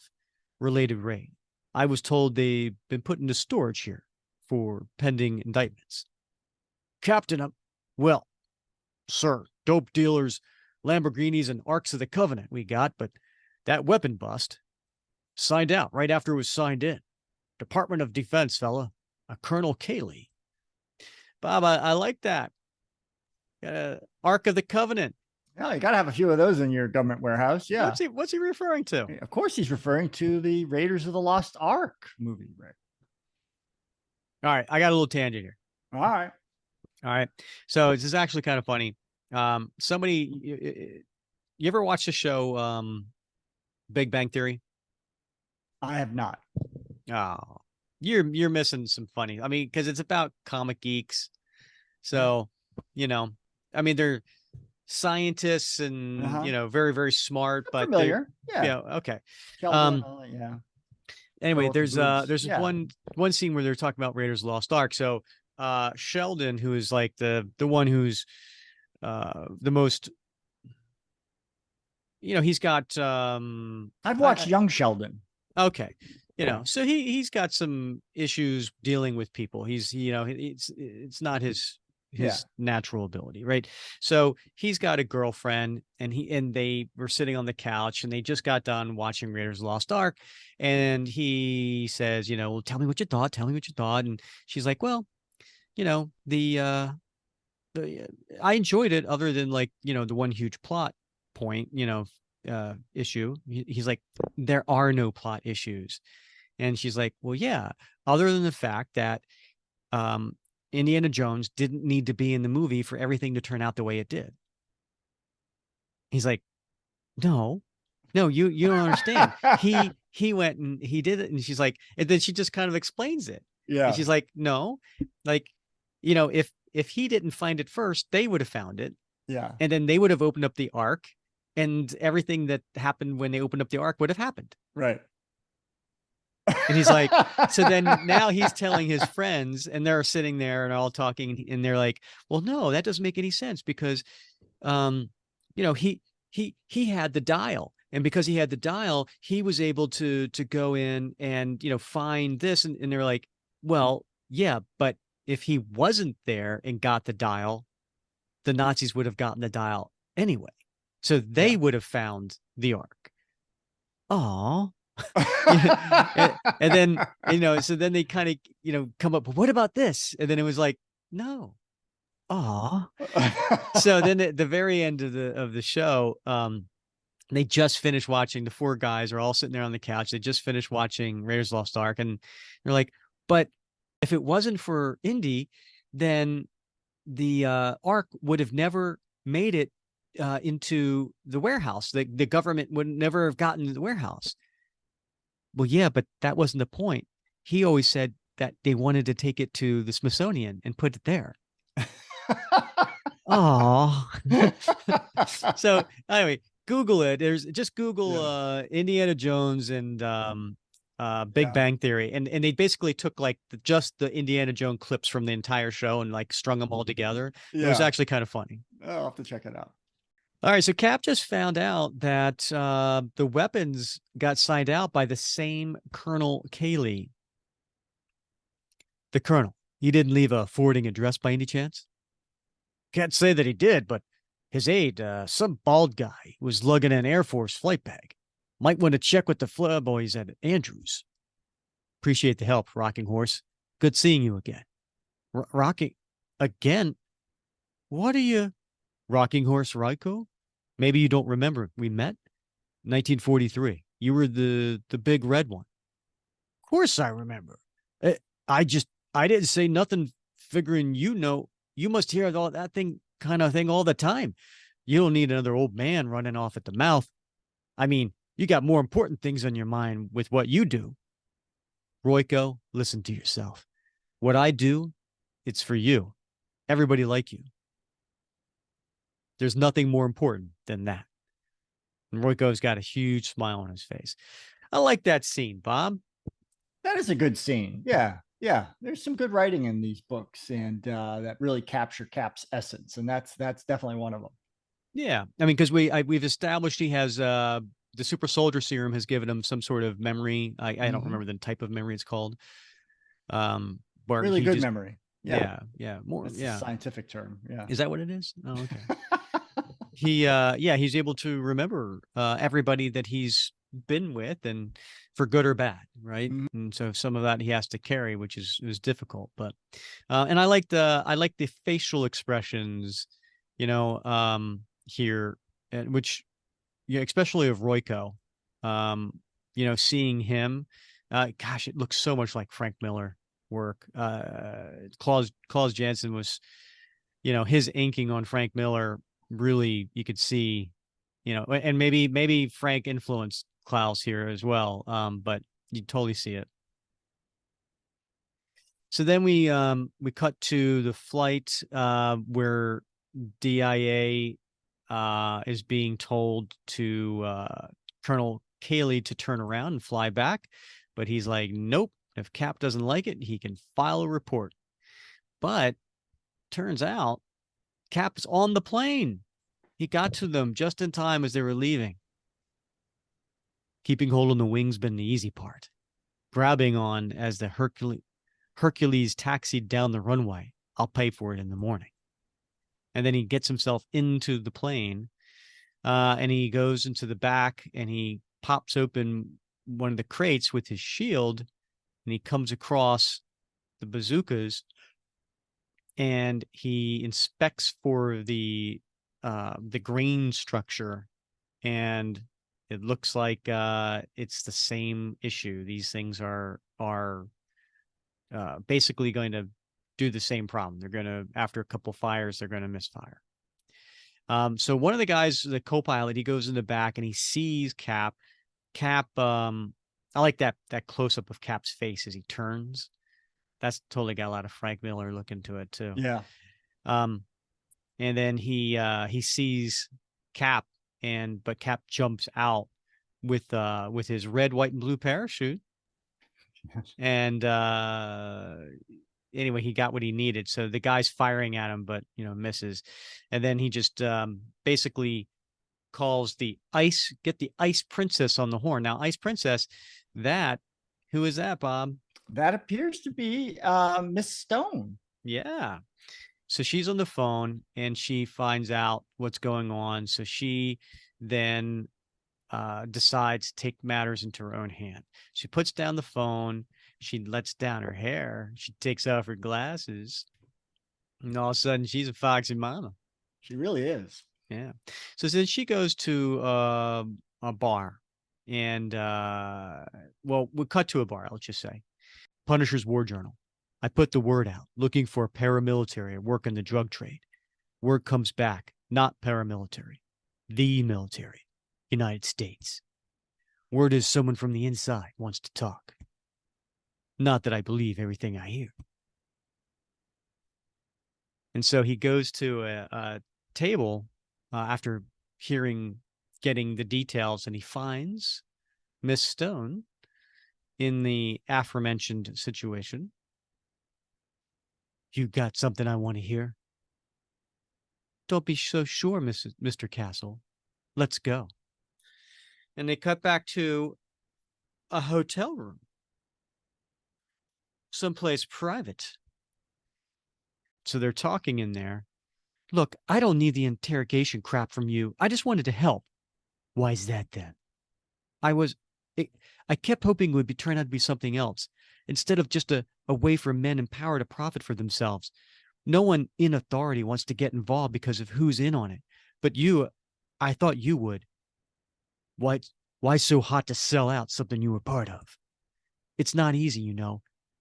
related raid. I was told they've been put into storage here for pending indictments. Captain, well, sir, dope dealers, Lamborghinis, and Arks of the Covenant we got, but that weapon bust signed out right after it was signed in. Department of Defense, fella, a Colonel Cayley. Bob, I like that. Ark of the Covenant. Oh, you got to have a few of those in your government warehouse. Yeah. What's he referring to? Of course, he's referring to the Raiders of the Lost Ark movie, right? All right, I got a little tangent here. All right. All right. So this is actually kind of funny. Somebody, you ever watch the show Big Bang Theory? I have not. Oh, you're missing some funny. I mean, because it's about comic geeks. So, I mean, they're scientists and very, very smart, but familiar. Yeah. Okay. Sheldon, yeah. Anyway, there's yeah. one scene where they're talking about Raiders of the Lost Ark. So Sheldon, who is like the one who's the most, he's got I've watched Young Sheldon. Okay. So he's got some issues dealing with people. He's, it's not his natural ability, right? So he's got a girlfriend, and they were sitting on the couch, and they just got done watching Raiders of the Lost Ark, and he says, well, tell me what you thought. And she's like, well, the I enjoyed it, other than like, the one huge plot point, issue. He's like, there are no plot issues. And she's like, well, yeah, other than the fact that Indiana Jones didn't need to be in the movie for everything to turn out the way it did. He's like, no, you don't understand. He went and he did it. And she's like, and then she just kind of explains it. Yeah. And she's like, no, like, if he didn't find it first, they would have found it. Yeah. And then they would have opened up the Ark, and everything that happened when they opened up the Ark would have happened. Right. And he's like, so then now he's telling his friends, and they're sitting there and all talking, and they're like, well, no, that doesn't make any sense, because, he had the dial, and because he had the dial, he was able to go in and, find this. And they're like, well, yeah, but if he wasn't there and got the dial, the Nazis would have gotten the dial anyway. So they would have found the Ark. Oh. and then, so then they kind of, come up, but what about this? And then it was like, no. Oh. So then at the very end of the show, they just finished watching. The four guys are all sitting there on the couch. They just finished watching Raiders of the Lost Ark, and they're like, but if it wasn't for Indy, then the Ark would have never made it into the warehouse. The government would never have gotten to the warehouse. Well, yeah, but that wasn't the point. He always said that they wanted to take it to the Smithsonian and put it there. Oh. So anyway, Google it. Just Google Indiana Jones and Big Bang Theory, and they basically took like just the Indiana Jones clips from the entire show and like strung them all together. It was actually kind of funny. I'll have to check it out. All right, so Cap just found out that the weapons got signed out by the same Colonel Cayley. The Colonel, he didn't leave a forwarding address by any chance? Can't say that he did, but his aide, some bald guy, was lugging an Air Force flight bag. Might want to check with the Fleur boys at Andrews. Appreciate the help, Rocking Horse. Good seeing you again. Rocking? Again? What are you? Rocking Horse Ryko? Maybe you don't remember. We met 1943. You were the big red one. Of course I remember. I didn't say nothing, figuring you must hear all that kind of thing all the time. You don't need another old man running off at the mouth. I mean, you got more important things on your mind with what you do. Royko, listen to yourself. What I do, it's for you. Everybody like you. There's nothing more important than that. And Royko's got a huge smile on his face. I like that scene, Bob. That is a good scene. Yeah. Yeah. There's some good writing in these books, and that really capture Cap's essence. And that's definitely one of them. Yeah. I mean, because we've established he has the super soldier serum has given him some sort of memory. I don't remember the type of memory it's called. Really good memory. Yeah. More. That's a scientific term. Yeah. Is that what it is? Oh, okay. He's able to remember everybody that he's been with, and for good or bad, right? Mm-hmm. And so some of that he has to carry, which is difficult. But and I like the facial expressions, here and which, especially of Royko, seeing him, gosh, it looks so much like Frank Miller work. Claus Janson was, his inking on Frank Miller, really, you could see, and maybe Frank influenced Klaus here as well. But you totally see it. So then we cut to the flight where DIA is being told to Colonel Cayley to turn around and fly back, but he's like, nope. If Cap doesn't like it, he can file a report. But turns out Cap's on the plane. He got to them just in time as they were leaving. Keeping hold on the wings been the easy part. Grabbing on as the Hercules taxied down the runway. I'll pay for it in the morning. And then he gets himself into the plane, and he goes into the back and he pops open one of the crates with his shield, and he comes across the bazookas, and he inspects for the grain structure, and it looks like it's the same issue. These things are basically going to do the same problem. They're going to, after a couple fires, they're going to misfire. So one of the guys, the co-pilot, he goes in the back and he sees Cap. Cap, I like that close up of Cap's face as he turns. That's totally got a lot of Frank Miller look into it too. Yeah. And then he sees Cap, but Cap jumps out with his red, white, and blue parachute. And anyway, he got what he needed. So the guy's firing at him, but misses. And then he just basically calls get the Ice Princess on the horn. Now, Ice Princess, who is that, Bob? That appears to be Miss Stone. Yeah. So she's on the phone and she finds out what's going on. So she then decides to take matters into her own hand. She puts down the phone. She lets down her hair. She takes off her glasses. And all of a sudden, she's a foxy mama. She really is. Yeah. So then she goes to a bar. And, we'll cut to a bar, let's just say. Punisher's War Journal. I put the word out, looking for a paramilitary at work in the drug trade. Word comes back, not paramilitary. The military. United States. Word is someone from the inside wants to talk. Not that I believe everything I hear. And so he goes to a table after getting the details, and he finds Miss Stone in the aforementioned situation. You got something I want to hear? Don't be so sure, Mr. Castle. Let's go. And they cut back to a hotel room. Someplace private. So they're talking in there. Look, I don't need the interrogation crap from you. I just wanted to help. Why is that then? I kept hoping it would turn out to be something else, instead of just a way for men in power to profit for themselves. No one in authority wants to get involved because of who's in on it. But I thought you would. Why so hot to sell out something you were part of? It's not easy,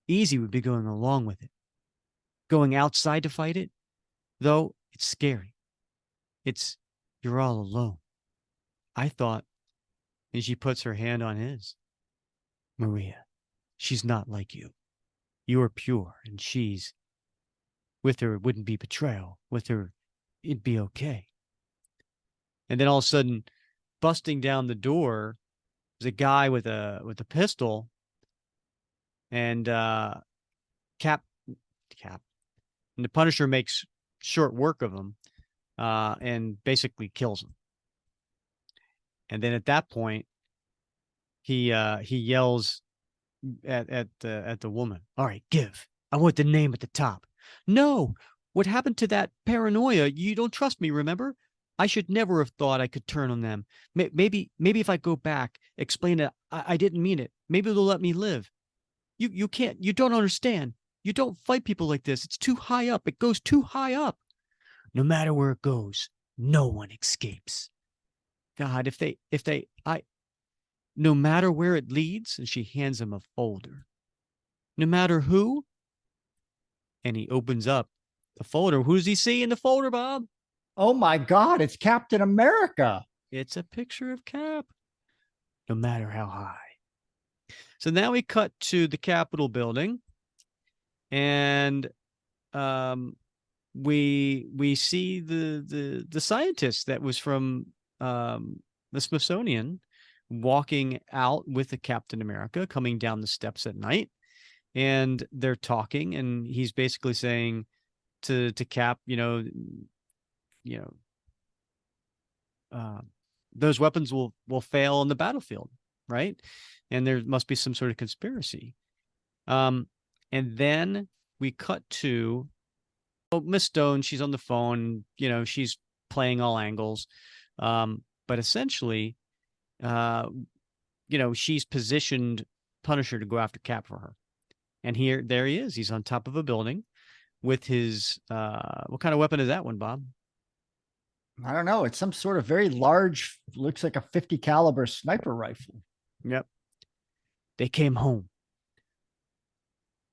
Easy would be going along with it. Going outside to fight it, though, it's scary. You're all alone. I thought, and she puts her hand on his. Maria, she's not like you. You're pure, and with her, it wouldn't be betrayal. With her, it'd be okay. And then all of a sudden, busting down the door, there's a guy with a pistol, and Cap, and the Punisher makes short work of him, and basically kills him. And then at that point, he yells at the woman. All right, give. I want the name at the top. No, what happened to that paranoia? You don't trust me, remember? I should never have thought I could turn on them. Maybe if I go back, explain it, I didn't mean it. Maybe they'll let me live. You can't. You don't understand. You don't fight people like this. It's too high up. It goes too high up. No matter where it goes, no one escapes. God, no matter where it leads, and she hands him a folder. No matter who, and he opens up the folder. Who does he see in the folder, Bob? Oh my God, it's Captain America. It's a picture of Cap. No matter how high. So now we cut to the Capitol building, and we see the scientist that was from the Smithsonian walking out with the Captain America, coming down the steps at night, and they're talking, and he's basically saying to Cap, those weapons will fail on the battlefield, right? And there must be some sort of conspiracy. And then we cut to Miss Stone. She's on the phone. She's playing all angles. But essentially, she's positioned Punisher to go after Cap for her. And there he is. He's on top of a building with his, what kind of weapon is that one, Bob? I don't know. It's some sort of very large, looks like a 50 caliber sniper rifle. Yep. They came home.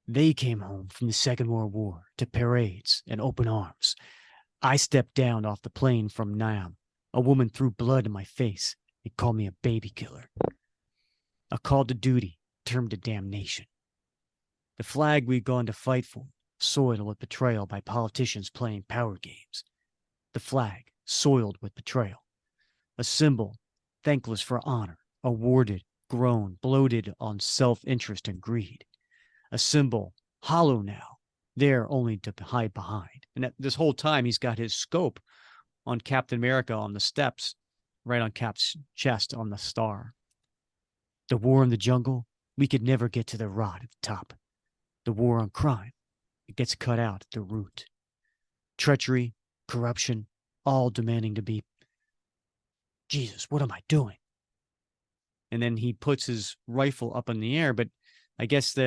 They came home from the Second World War to parades and open arms. I stepped down off the plane from Nam. A woman threw blood in my face and called me a baby killer. A call to duty turned to damnation. The flag we'd gone to fight for, soiled with betrayal by politicians playing power games. The flag, soiled with betrayal. A symbol, thankless for honor, awarded, grown, bloated on self-interest and greed. A symbol, hollow now, there only to hide behind. And this whole time, he's got his scope on Captain America on the steps, right on Cap's chest on the star. The war in the jungle, we could never get to the rod at the top. The war on crime, it gets cut out at the root. Treachery, corruption, all demanding to be, Jesus, what am I doing? And then he puts his rifle up in the air, but I guess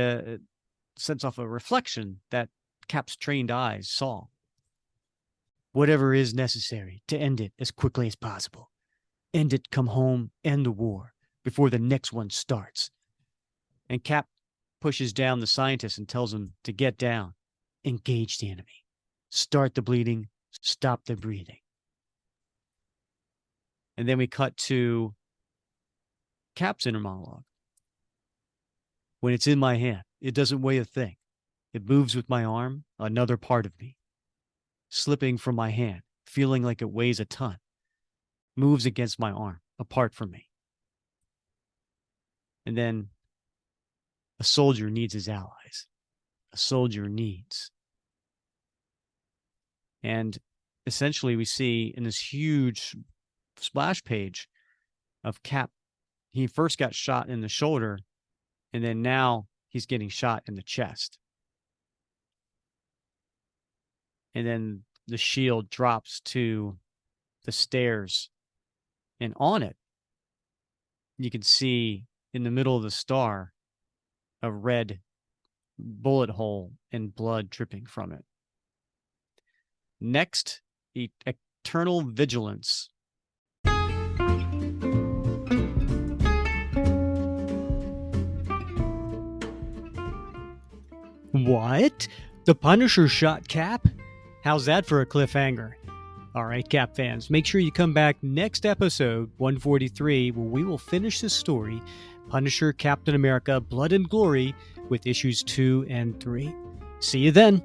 sets off a reflection that Cap's trained eyes saw. Whatever is necessary to end it as quickly as possible. End it, come home, end the war before the next one starts. And Cap pushes down the scientist and tells him to get down, engage the enemy, start the bleeding, stop the breathing. And then we cut to Cap's inner monologue. When it's in my hand, it doesn't weigh a thing. It moves with my arm, another part of me. Slipping from my hand, feeling like it weighs a ton. Moves against my arm, apart from me. And then a soldier needs his allies. A soldier needs. And essentially we see in this huge splash page of Cap, he first got shot in the shoulder, and then now he's getting shot in the chest. And then the shield drops to the stairs, and on it, you can see in the middle of the star a red bullet hole and blood dripping from it. Next, eternal vigilance. What? The Punisher shot Cap? How's that for a cliffhanger? All right, Cap fans, make sure you come back next episode, 143, where we will finish this story, Punisher Captain America Blood and Glory, with issues 2 and 3. See you then.